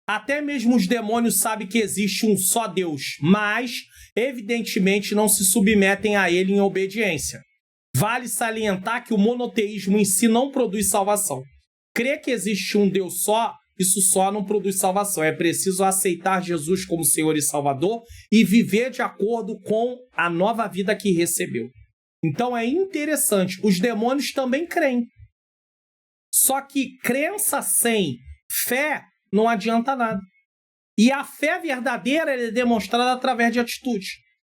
Até mesmo os demônios sabem que existe um só Deus, mas, evidentemente, não se submetem a ele em obediência. Vale salientar que o monoteísmo em si não produz salvação. Crer que existe um Deus só, isso só não produz salvação. É preciso aceitar Jesus como Senhor e Salvador e viver de acordo com a nova vida que recebeu. Então é interessante, os demônios também creem. Só que crença sem fé não adianta nada. E a fé verdadeira é demonstrada através de atitude.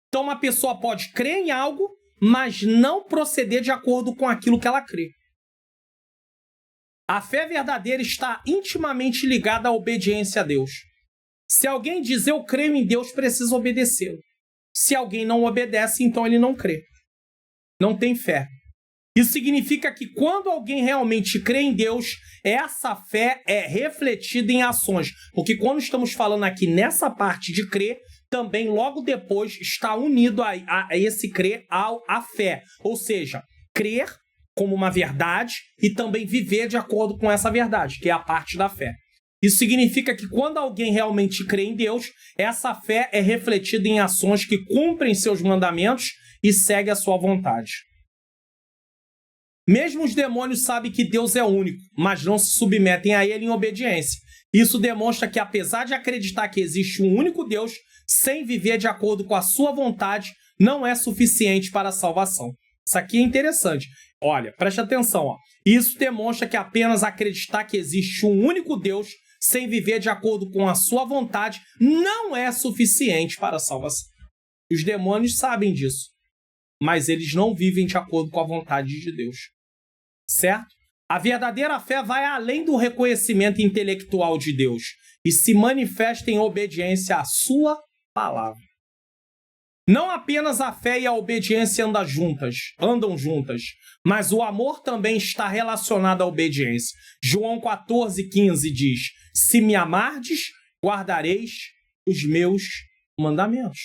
Então uma pessoa pode crer em algo, mas não proceder de acordo com aquilo que ela crê. A fé verdadeira está intimamente ligada à obediência a Deus. Se alguém diz eu creio em Deus, precisa obedecê-lo. Se alguém não obedece, então ele não crê. Não tem fé. Isso significa que quando alguém realmente crê em Deus, essa fé é refletida em ações. Porque quando estamos falando aqui nessa parte de crer, também logo depois está unido a esse crer à fé. Ou seja, crer como uma verdade e também viver de acordo com essa verdade, que é a parte da fé. Isso significa que quando alguém realmente crê em Deus, essa fé é refletida em ações que cumprem seus mandamentos e segue a sua vontade. Mesmo os demônios sabem que Deus é único, mas não se submetem a ele em obediência. Isso demonstra que, apesar de acreditar que existe um único Deus, sem viver de acordo com a sua vontade, não é suficiente para a salvação. Isso aqui é interessante. Olha, preste atenção. Isso demonstra que apenas acreditar que existe um único Deus, sem viver de acordo com a sua vontade, não é suficiente para a salvação. Os demônios sabem disso, mas eles não vivem de acordo com a vontade de Deus. Certo? A verdadeira fé vai além do reconhecimento intelectual de Deus e se manifesta em obediência à sua palavra. Não apenas a fé e a obediência andam juntas, mas o amor também está relacionado à obediência. João 14,15 diz: se me amardes, guardareis os meus mandamentos.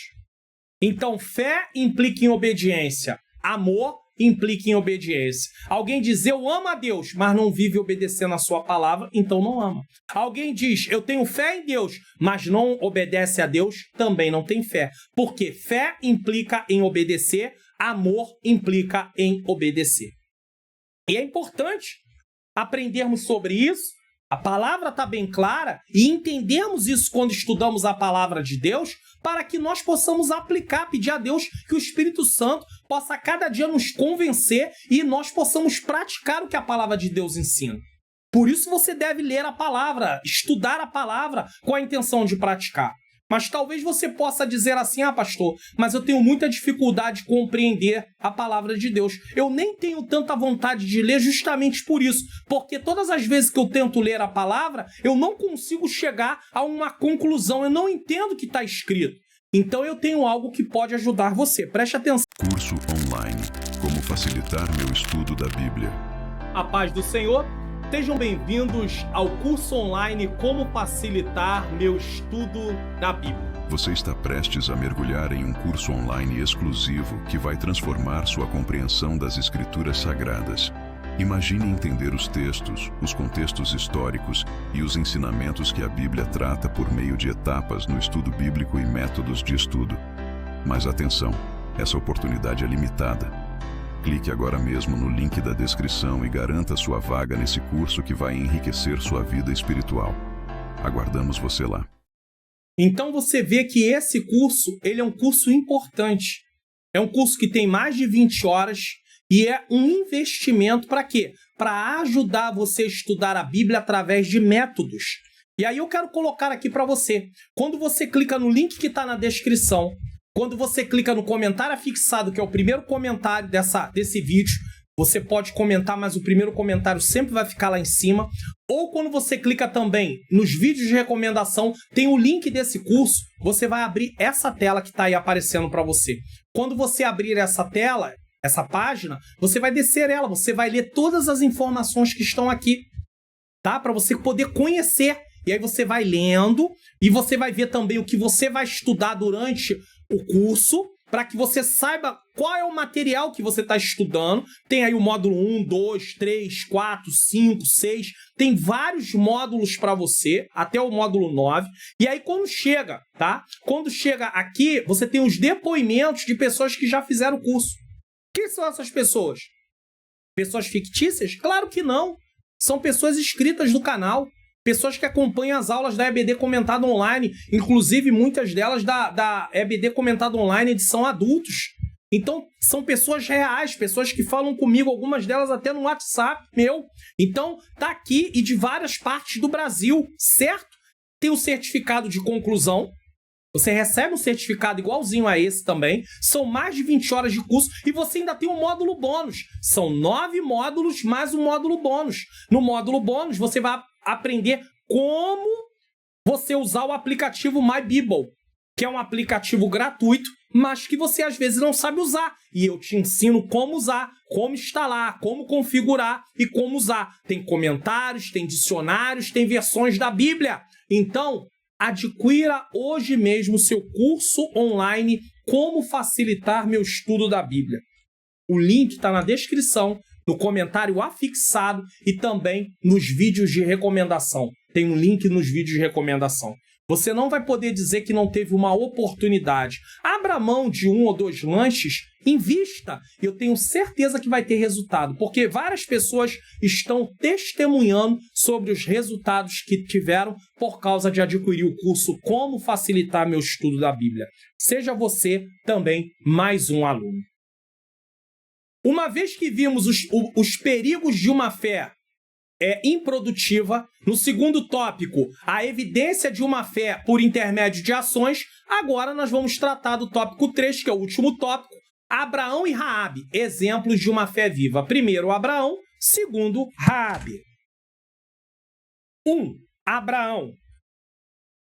Então, fé implica em obediência, amor implica em obediência. Alguém diz, eu amo a Deus, mas não vive obedecendo a sua palavra, então não ama. Alguém diz, eu tenho fé em Deus, mas não obedece a Deus, também não tem fé. Porque fé implica em obedecer, amor implica em obedecer. E é importante aprendermos sobre isso. A palavra está bem clara e entendermos isso quando estudamos a palavra de Deus para que nós possamos aplicar, pedir a Deus que o Espírito Santo possa cada dia nos convencer e nós possamos praticar o que a palavra de Deus ensina. Por isso você deve ler a palavra, estudar a palavra com a intenção de praticar. Mas talvez você possa dizer assim, pastor, mas eu tenho muita dificuldade de compreender a palavra de Deus. Eu nem tenho tanta vontade de ler justamente por isso, porque todas as vezes que eu tento ler a palavra, eu não consigo chegar a uma conclusão, eu não entendo o que está escrito. Então eu tenho algo que pode ajudar você. Preste atenção. Curso online. Como facilitar meu estudo da Bíblia. A paz do Senhor. Sejam bem-vindos ao curso online Como Facilitar Meu Estudo da Bíblia. Você está prestes a mergulhar em um curso online exclusivo que vai transformar sua compreensão das Escrituras Sagradas. Imagine entender os textos, os contextos históricos e os ensinamentos que a Bíblia trata por meio de etapas no estudo bíblico e métodos de estudo. Mas atenção, Essa oportunidade é limitada. Clique agora mesmo no link da descrição e garanta sua vaga nesse curso que vai enriquecer sua vida espiritual. Aguardamos você lá. Então você vê que esse curso, ele é um curso importante. É um curso que tem mais de 20 horas e é um investimento para quê? Para ajudar você a estudar a Bíblia através de métodos. E aí eu quero colocar aqui para você. Quando você clica no link que está na descrição, quando você clica no comentário afixado, que é o primeiro comentário desse vídeo, você pode comentar, mas o primeiro comentário sempre vai ficar lá em cima. Ou quando você clica também nos vídeos de recomendação, tem o link desse curso, você vai abrir essa tela que está aí aparecendo para você. Quando você abrir essa tela, essa página, você vai descer ela, você vai ler todas as informações que estão aqui, tá? Para você poder conhecer. E aí você vai lendo e você vai ver também o que você vai estudar durante o curso, para que você saiba qual é o material que você está estudando. Tem aí o módulo 1, 2, 3, 4, 5, 6. Tem vários módulos para você, até o módulo 9. E aí quando chega, tá? Quando chega aqui, você tem os depoimentos de pessoas que já fizeram o curso. Quem são essas pessoas? Pessoas fictícias? Claro que não. São pessoas inscritas no canal. Pessoas que acompanham as aulas da EBD Comentado Online, inclusive muitas delas da EBD Comentado Online edição adultos. Então, são pessoas reais, pessoas que falam comigo, algumas delas até no WhatsApp meu. Então, tá aqui e de várias partes do Brasil, certo? Tem o certificado de conclusão. Você recebe um certificado igualzinho a esse também. São mais de 20 horas de curso e você ainda tem um módulo bônus. São 9 módulos mais um módulo bônus. No módulo bônus, você vai aprender como você usar o aplicativo MyBible, que é um aplicativo gratuito, mas que você às vezes não sabe usar. E eu te ensino como usar, como instalar, como configurar e como usar. Tem comentários, tem dicionários, tem versões da Bíblia. Então, adquira hoje mesmo seu curso online Como Facilitar Meu Estudo da Bíblia. O link está na descrição, no comentário afixado e também nos vídeos de recomendação. Tem um link nos vídeos de recomendação. Você não vai poder dizer que não teve uma oportunidade. Abra mão de 1 ou 2 lanches, invista. E eu tenho certeza que vai ter resultado, porque várias pessoas estão testemunhando sobre os resultados que tiveram por causa de adquirir o curso Como Facilitar Meu Estudo da Bíblia. Seja você também mais um aluno. Uma vez que vimos os perigos de uma fé improdutiva, no segundo tópico, a evidência de uma fé por intermédio de ações, agora nós vamos tratar do tópico 3, que é o último tópico, Abraão e Raabe, exemplos de uma fé viva. Primeiro Abraão, segundo Raabe. 1. Abraão.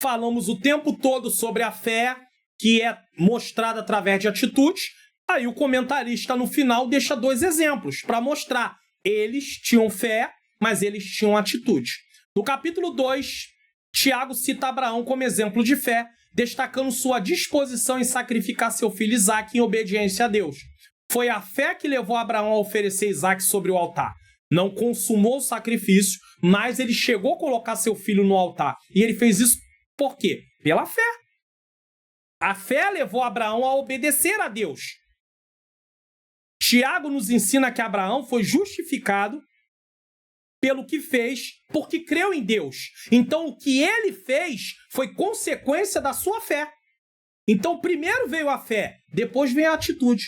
Falamos o tempo todo sobre a fé que é mostrada através de atitudes. Aí o comentarista no final deixa 2 exemplos para mostrar. Eles tinham fé, mas eles tinham atitude. No capítulo 2, Tiago cita Abraão como exemplo de fé, destacando sua disposição em sacrificar seu filho Isaque em obediência a Deus. Foi a fé que levou Abraão a oferecer Isaque sobre o altar. Não consumou o sacrifício, mas ele chegou a colocar seu filho no altar. E ele fez isso por quê? Pela fé. A fé levou Abraão a obedecer a Deus. Tiago nos ensina que Abraão foi justificado pelo que fez, porque creu em Deus. Então, o que ele fez foi consequência da sua fé. Então, primeiro veio a fé, depois veio a atitude.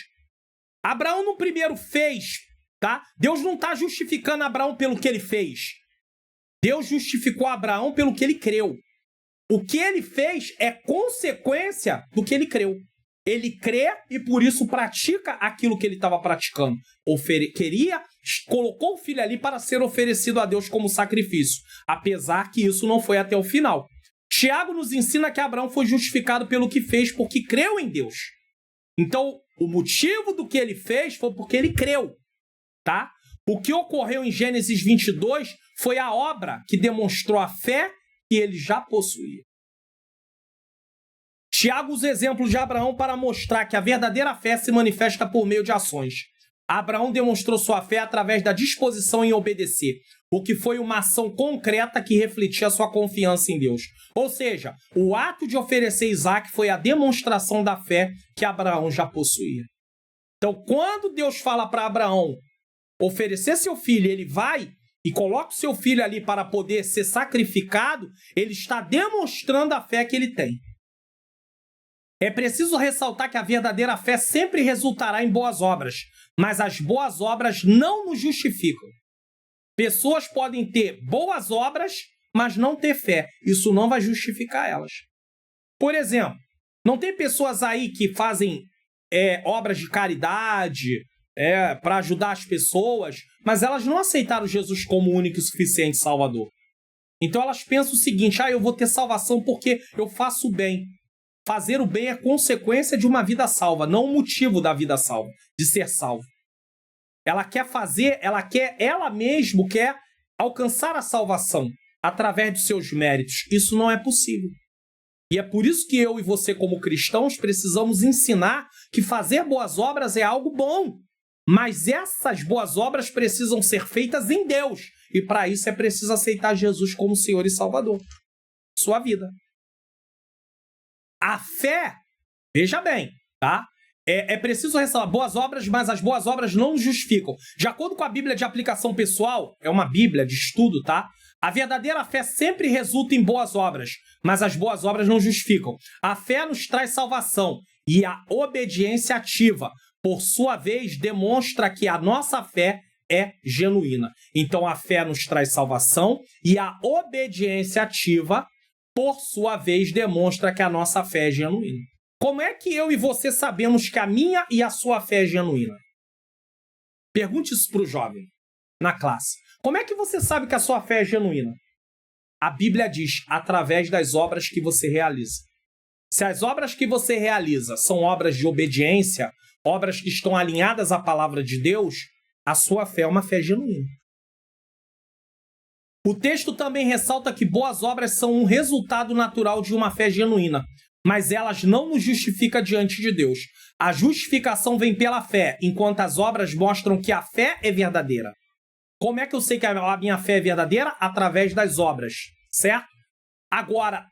Abraão no primeiro fez, tá? Deus não está justificando Abraão pelo que ele fez. Deus justificou Abraão pelo que ele creu. O que ele fez é consequência do que ele creu. Ele crê e por isso pratica aquilo que ele estava praticando. Colocou o filho ali para ser oferecido a Deus como sacrifício, apesar que isso não foi até o final. Tiago nos ensina que Abraão foi justificado pelo que fez, porque creu em Deus. Então, o motivo do que ele fez foi porque ele creu, tá? O que ocorreu em Gênesis 22 foi a obra que demonstrou a fé que ele já possuía. Tiago usa exemplos de Abraão para mostrar que a verdadeira fé se manifesta por meio de ações. Abraão demonstrou sua fé através da disposição em obedecer, o que foi uma ação concreta que refletia sua confiança em Deus. Ou seja, o ato de oferecer Isaac foi a demonstração da fé que Abraão já possuía. Então, quando Deus fala para Abraão oferecer seu filho, ele vai e coloca o seu filho ali para poder ser sacrificado, ele está demonstrando a fé que ele tem. É preciso ressaltar que a verdadeira fé sempre resultará em boas obras, mas as boas obras não nos justificam. Pessoas podem ter boas obras, mas não ter fé. Isso não vai justificar elas. Por exemplo, não tem pessoas aí que fazem obras de caridade para ajudar as pessoas, mas elas não aceitaram Jesus como único e suficiente Salvador. Então elas pensam o seguinte: eu vou ter salvação porque eu faço o bem. Fazer o bem é consequência de uma vida salva, não o motivo da vida salva, de ser salvo. Ela mesma quer alcançar a salvação através dos seus méritos. Isso não é possível. E é por isso que eu e você, como cristãos, precisamos ensinar que fazer boas obras é algo bom. Mas essas boas obras precisam ser feitas em Deus. E para isso é preciso aceitar Jesus como Senhor e Salvador. Sua vida. A fé, veja bem, tá? É preciso ressaltar boas obras, mas as boas obras não nos justificam. De acordo com a Bíblia de aplicação pessoal, é uma Bíblia de estudo, tá? A verdadeira fé sempre resulta em boas obras, mas as boas obras não justificam. A fé nos traz salvação e a obediência ativa, por sua vez, demonstra que a nossa fé é genuína. Então a fé nos traz salvação e a obediência ativa, por sua vez, demonstra que a nossa fé é genuína. Como é que eu e você sabemos que a minha e a sua fé é genuína? Pergunte isso para o jovem, na classe. Como é que você sabe que a sua fé é genuína? A Bíblia diz, através das obras que você realiza. Se as obras que você realiza são obras de obediência, obras que estão alinhadas à palavra de Deus, a sua fé é uma fé genuína. O texto também ressalta que boas obras são um resultado natural de uma fé genuína, mas elas não nos justificam diante de Deus. A justificação vem pela fé, enquanto as obras mostram que a fé é verdadeira. Como é que eu sei que a minha fé é verdadeira? Através das obras, certo? Agora,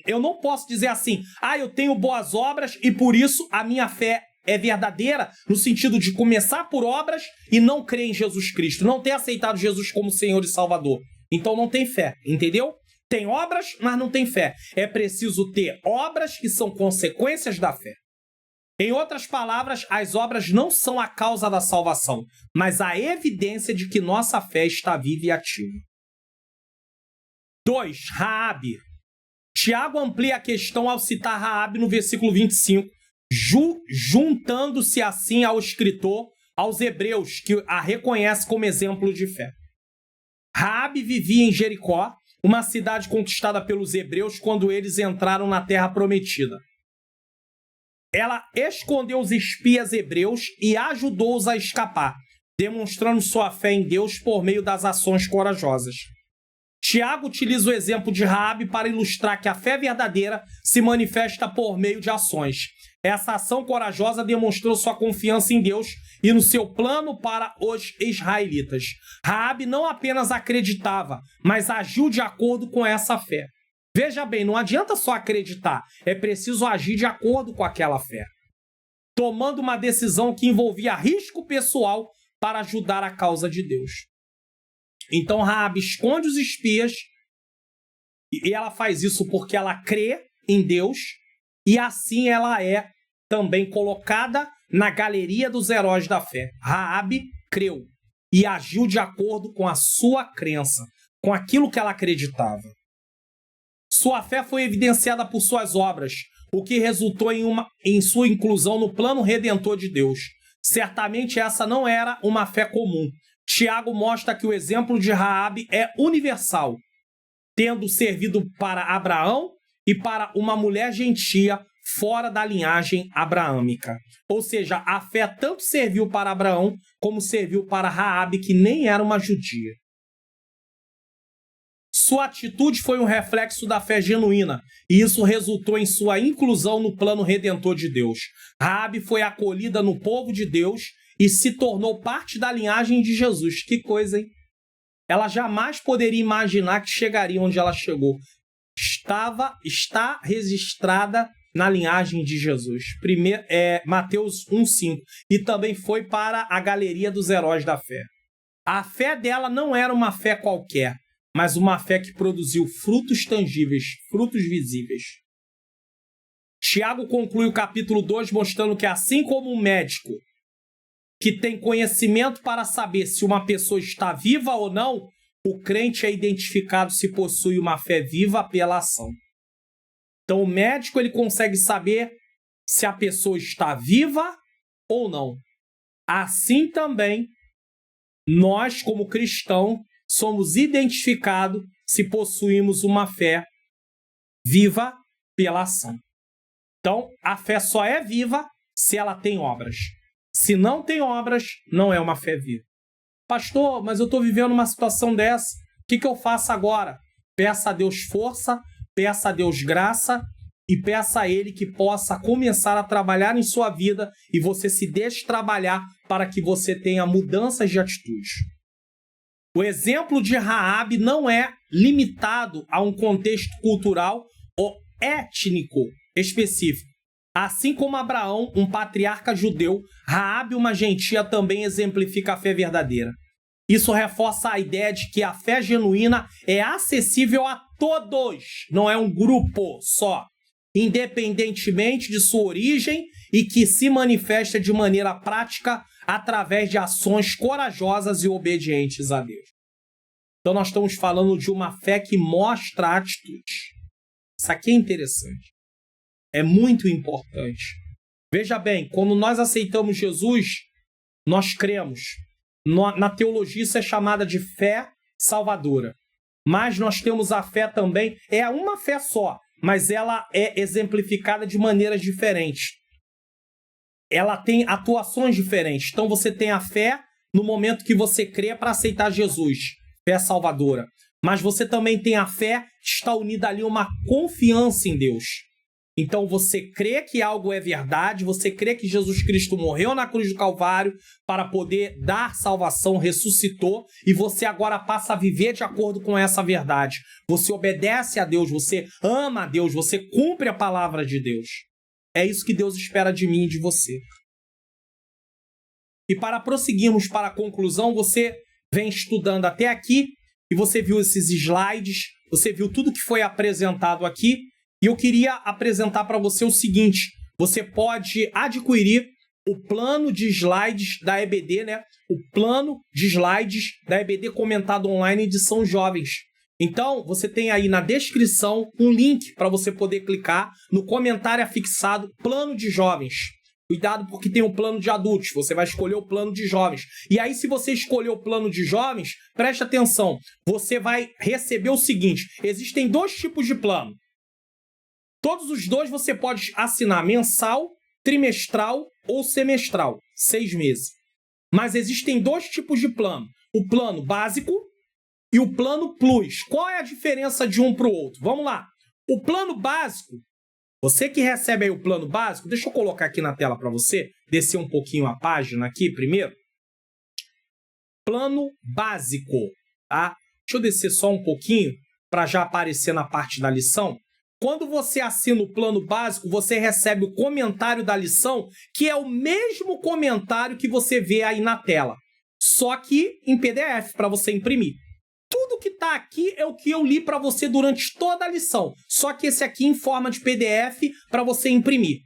eu não posso dizer assim, eu tenho boas obras e por isso a minha fé é verdadeira, no sentido de começar por obras e não crer em Jesus Cristo, não ter aceitado Jesus como Senhor e Salvador. Então não tem fé, entendeu? Tem obras, mas não tem fé. É preciso ter obras que são consequências da fé. Em outras palavras, as obras não são a causa da salvação, mas a evidência de que nossa fé está viva e ativa. 2. Raabe. Tiago amplia a questão ao citar Raabe no versículo 25, juntando-se assim ao escritor, aos hebreus, que a reconhece como exemplo de fé. Raabe vivia em Jericó, uma cidade conquistada pelos hebreus quando eles entraram na terra prometida. Ela escondeu os espias hebreus e ajudou-os a escapar, demonstrando sua fé em Deus por meio das ações corajosas. Tiago utiliza o exemplo de Raabe para ilustrar que a fé verdadeira se manifesta por meio de ações. Essa ação corajosa demonstrou sua confiança em Deus e no seu plano para os israelitas. Raabe não apenas acreditava, mas agiu de acordo com essa fé. Veja bem, não adianta só acreditar, é preciso agir de acordo com aquela fé, tomando uma decisão que envolvia risco pessoal para ajudar a causa de Deus. Então Raabe esconde os espias e ela faz isso porque ela crê em Deus e assim ela é também colocada na galeria dos heróis da fé. Raabe creu e agiu de acordo com a sua crença, com aquilo que ela acreditava. Sua fé foi evidenciada por suas obras, o que resultou em sua inclusão no plano redentor de Deus. Certamente essa não era uma fé comum. Tiago mostra que o exemplo de Raabe é universal, tendo servido para Abraão e para uma mulher gentia fora da linhagem abraâmica. Ou seja, a fé tanto serviu para Abraão como serviu para Raabe, que nem era uma judia. Sua atitude foi um reflexo da fé genuína, e isso resultou em sua inclusão no plano redentor de Deus. Raabe foi acolhida no povo de Deus e se tornou parte da linhagem de Jesus. Que coisa, hein? Ela jamais poderia imaginar que chegaria onde ela chegou. Está registrada na linhagem de Jesus. Mateus 1,5. E também foi para a galeria dos heróis da fé. A fé dela não era uma fé qualquer, mas uma fé que produziu frutos tangíveis, frutos visíveis. Tiago conclui o capítulo 2 mostrando que assim como um médico que tem conhecimento para saber se uma pessoa está viva ou não, o crente é identificado se possui uma fé viva pela ação. Então o médico ele consegue saber se a pessoa está viva ou não. Assim também, nós como cristãos somos identificados se possuímos uma fé viva pela ação. Então, a fé só é viva se ela tem obras. Se não tem obras, não é uma fé viva. Pastor, mas eu estou vivendo uma situação dessa. O que eu faço agora? Peça a Deus força, peça a Deus graça e peça a Ele que possa começar a trabalhar em sua vida e você se deixe trabalhar para que você tenha mudanças de atitude. O exemplo de Raabe não é limitado a um contexto cultural ou étnico específico. Assim como Abraão, um patriarca judeu, Raabe, uma gentia, também exemplifica a fé verdadeira. Isso reforça a ideia de que a fé genuína é acessível a todos, não é um grupo só, independentemente de sua origem e que se manifesta de maneira prática através de ações corajosas e obedientes a Deus. Então nós estamos falando de uma fé que mostra atitude. Isso aqui é interessante. É muito importante. Veja bem, quando nós aceitamos Jesus, nós cremos. Na teologia isso é chamada de fé salvadora. Mas nós temos a fé também, é uma fé só, mas ela é exemplificada de maneiras diferentes. Ela tem atuações diferentes. Então você tem a fé no momento que você crê para aceitar Jesus, fé salvadora. Mas você também tem a fé que está unida ali a uma confiança em Deus. Então você crê que algo é verdade, você crê que Jesus Cristo morreu na cruz do Calvário para poder dar salvação, ressuscitou, e você agora passa a viver de acordo com essa verdade. Você obedece a Deus, você ama a Deus, você cumpre a palavra de Deus. É isso que Deus espera de mim e de você. E para prosseguirmos para a conclusão, você vem estudando até aqui, e você viu esses slides, você viu tudo que foi apresentado aqui, e eu queria apresentar para você o seguinte: você pode adquirir o plano de slides da EBD, né? O plano de slides da EBD comentado online edição jovens. Então, você tem aí na descrição um link para você poder clicar no comentário afixado plano de jovens. Cuidado porque tem o plano de adultos, você vai escolher o plano de jovens. E aí, se você escolher o plano de jovens, preste atenção, você vai receber o seguinte: existem dois tipos de plano. Todos os dois você pode assinar mensal, trimestral ou semestral, 6 meses. Mas existem dois tipos de plano: o plano básico e o plano plus. Qual é a diferença de um para o outro? Vamos lá. O plano básico, você que recebe aí o plano básico, deixa eu colocar aqui na tela para você, descer um pouquinho a página aqui primeiro. Plano básico, tá? Deixa eu descer só um pouquinho para já aparecer na parte da lição. Quando você assina o plano básico, você recebe o comentário da lição, que é o mesmo comentário que você vê aí na tela, só que em PDF, para você imprimir. Tudo que está aqui é o que eu li para você durante toda a lição, só que esse aqui em forma de PDF para você imprimir.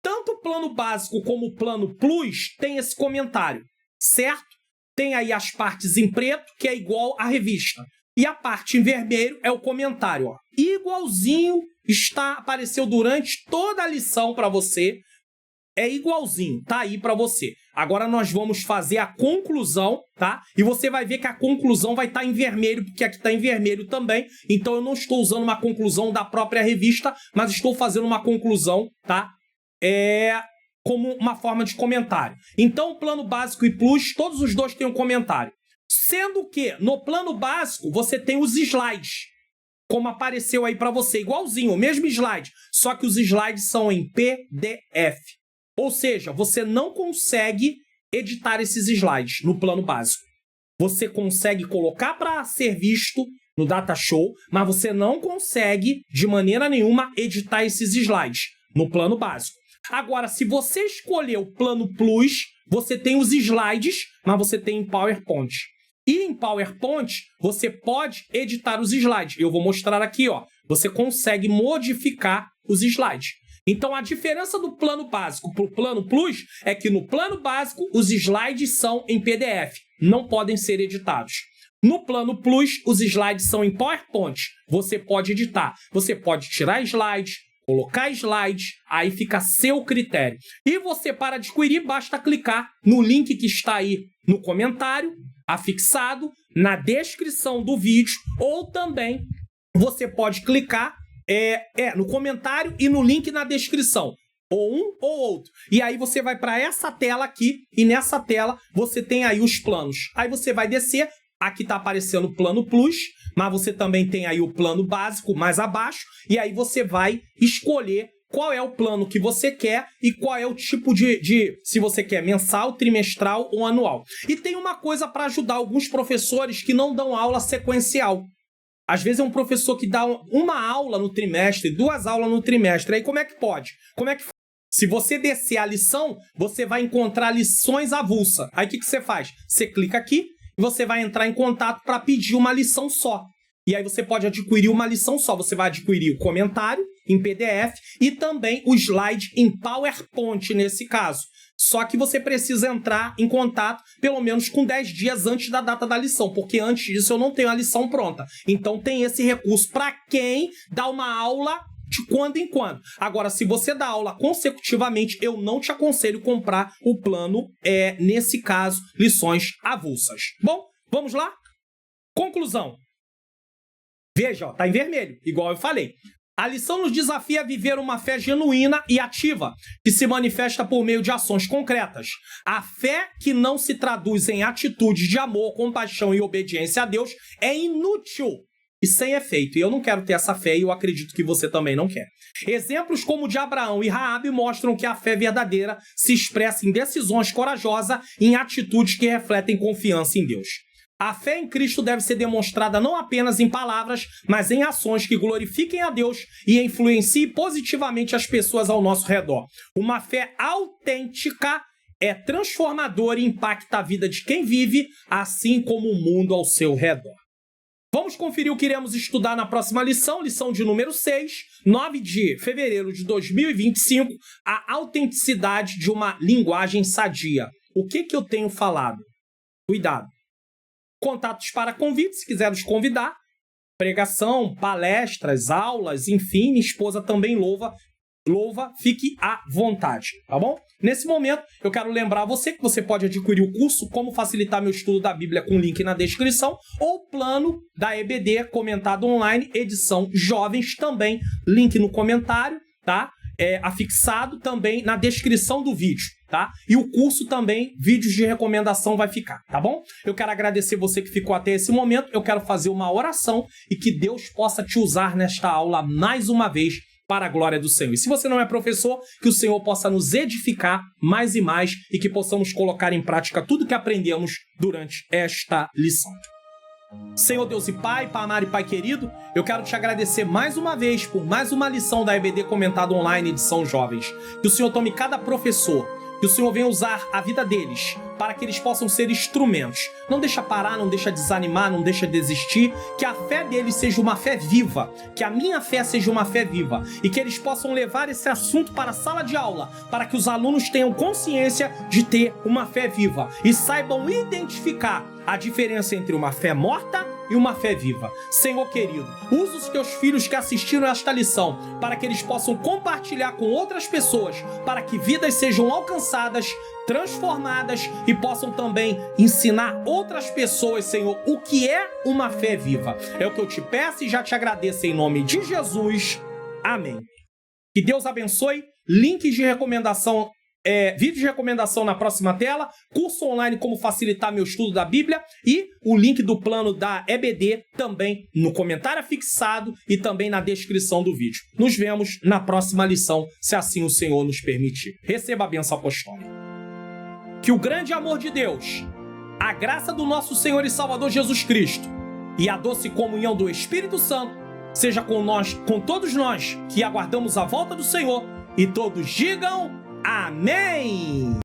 Tanto o plano básico como o plano plus tem esse comentário, certo? Tem aí as partes em preto, que é igual à revista. E a parte em vermelho é o comentário, ó. Igualzinho apareceu durante toda a lição para você. É igualzinho, tá aí para você. Agora nós vamos fazer a conclusão, tá? E você vai ver que a conclusão vai estar em vermelho, porque aqui está em vermelho também. Então eu não estou usando uma conclusão da própria revista, mas estou fazendo uma conclusão, tá? Como uma forma de comentário. Então o plano básico e plus, todos os dois têm um comentário. Sendo que no plano básico você tem os slides, como apareceu aí para você, igualzinho, o mesmo slide, só que os slides são em PDF. Ou seja, você não consegue editar esses slides no plano básico. Você consegue colocar para ser visto no Data Show, mas você não consegue, de maneira nenhuma, editar esses slides no plano básico. Agora, se você escolher o plano Plus, você tem os slides, mas você tem em PowerPoint. E em PowerPoint, você pode editar os slides. Eu vou mostrar aqui, ó. Você consegue modificar os slides. Então, a diferença do plano básico para o plano Plus é que no plano básico, os slides são em PDF, não podem ser editados. No plano Plus, os slides são em PowerPoint. Você pode editar. Você pode tirar slides, colocar slides, aí fica a seu critério. E você, para adquirir, basta clicar no link que está aí no comentário, afixado, na descrição do vídeo, ou também você pode clicar no comentário e no link na descrição. Ou um ou outro. E aí você vai para essa tela aqui, e nessa tela você tem aí os planos. Aí você vai descer, aqui está aparecendo o plano Plus, mas você também tem aí o plano básico mais abaixo, e aí você vai escolher qual é o plano que você quer e qual é o tipo de se você quer mensal, trimestral ou anual. E tem uma coisa para ajudar alguns professores que não dão aula sequencial. Às vezes é um professor que dá uma aula no trimestre, 2 aulas no trimestre. Aí como é que pode? Como é que faz? Se você descer a lição, você vai encontrar lições avulsa. Aí o que você faz? Você clica aqui e você vai entrar em contato para pedir uma lição só. E aí você pode adquirir uma lição só. Você vai adquirir o comentário em PDF e também o slide em PowerPoint nesse caso. Só que você precisa entrar em contato pelo menos com 10 dias antes da data da lição, porque antes disso eu não tenho a lição pronta. Então tem esse recurso para quem dá uma aula de quando em quando. Agora, se você dá aula consecutivamente, eu não te aconselho comprar o plano, nesse caso, lições avulsas. Bom, vamos lá? Conclusão. Veja, ó, tá em vermelho, igual eu falei. A lição nos desafia a viver uma fé genuína e ativa, que se manifesta por meio de ações concretas. A fé que não se traduz em atitudes de amor, compaixão e obediência a Deus é inútil e sem efeito. E eu não quero ter essa fé e eu acredito que você também não quer. Exemplos como o de Abraão e Raabe mostram que a fé verdadeira se expressa em decisões corajosas e em atitudes que refletem confiança em Deus. A fé em Cristo deve ser demonstrada não apenas em palavras, mas em ações que glorifiquem a Deus e influenciem positivamente as pessoas ao nosso redor. Uma fé autêntica é transformadora e impacta a vida de quem vive, assim como o mundo ao seu redor. Vamos conferir o que iremos estudar na próxima lição, lição de número 6, 9 de fevereiro de 2025, a autenticidade de uma linguagem sadia. O que eu tenho falado? Cuidado. Contatos para convite, se quiser nos convidar. Pregação, palestras, aulas, enfim, minha esposa também louva, fique à vontade, tá bom? Nesse momento, eu quero lembrar você que você pode adquirir o curso Como Facilitar Meu Estudo da Bíblia com link na descrição, ou o plano da EBD comentado online, edição Jovens, também link no comentário, tá? Afixado também na descrição do vídeo, tá? E o curso também, vídeos de recomendação vai ficar, tá bom? Eu quero agradecer você que ficou até esse momento, eu quero fazer uma oração e que Deus possa te usar nesta aula mais uma vez para a glória do Senhor. E se você não é professor, que o Senhor possa nos edificar mais e mais e que possamos colocar em prática tudo que aprendemos durante esta lição. Senhor Deus e Pai amado e Pai querido, eu quero te agradecer mais uma vez por mais uma lição da EBD Comentado Online, edição Jovens. Que o Senhor tome cada professor, que o Senhor venha usar a vida deles para que eles possam ser instrumentos. Não deixa parar, não deixa desanimar, não deixa desistir. Que a fé deles seja uma fé viva, que a minha fé seja uma fé viva e que eles possam levar esse assunto para a sala de aula, para que os alunos tenham consciência de ter uma fé viva e saibam identificar a diferença entre uma fé morta e uma fé viva. Senhor querido, usa os teus filhos que assistiram esta lição para que eles possam compartilhar com outras pessoas, para que vidas sejam alcançadas, transformadas e possam também ensinar outras pessoas, Senhor, o que é uma fé viva. É o que eu te peço e já te agradeço em nome de Jesus. Amém. Que Deus abençoe. Links de recomendação, vídeo de recomendação na próxima tela, curso online Como Facilitar Meu Estudo da Bíblia e o link do plano da EBD também no comentário afixado e também na descrição do vídeo. Nos vemos na próxima lição, se assim o Senhor nos permitir. Receba a bênção apostólica. que o grande amor de Deus, a graça do nosso Senhor e Salvador Jesus Cristo e a doce comunhão do Espírito Santo seja com nós, com todos nós que aguardamos a volta do Senhor, e todos digam amém!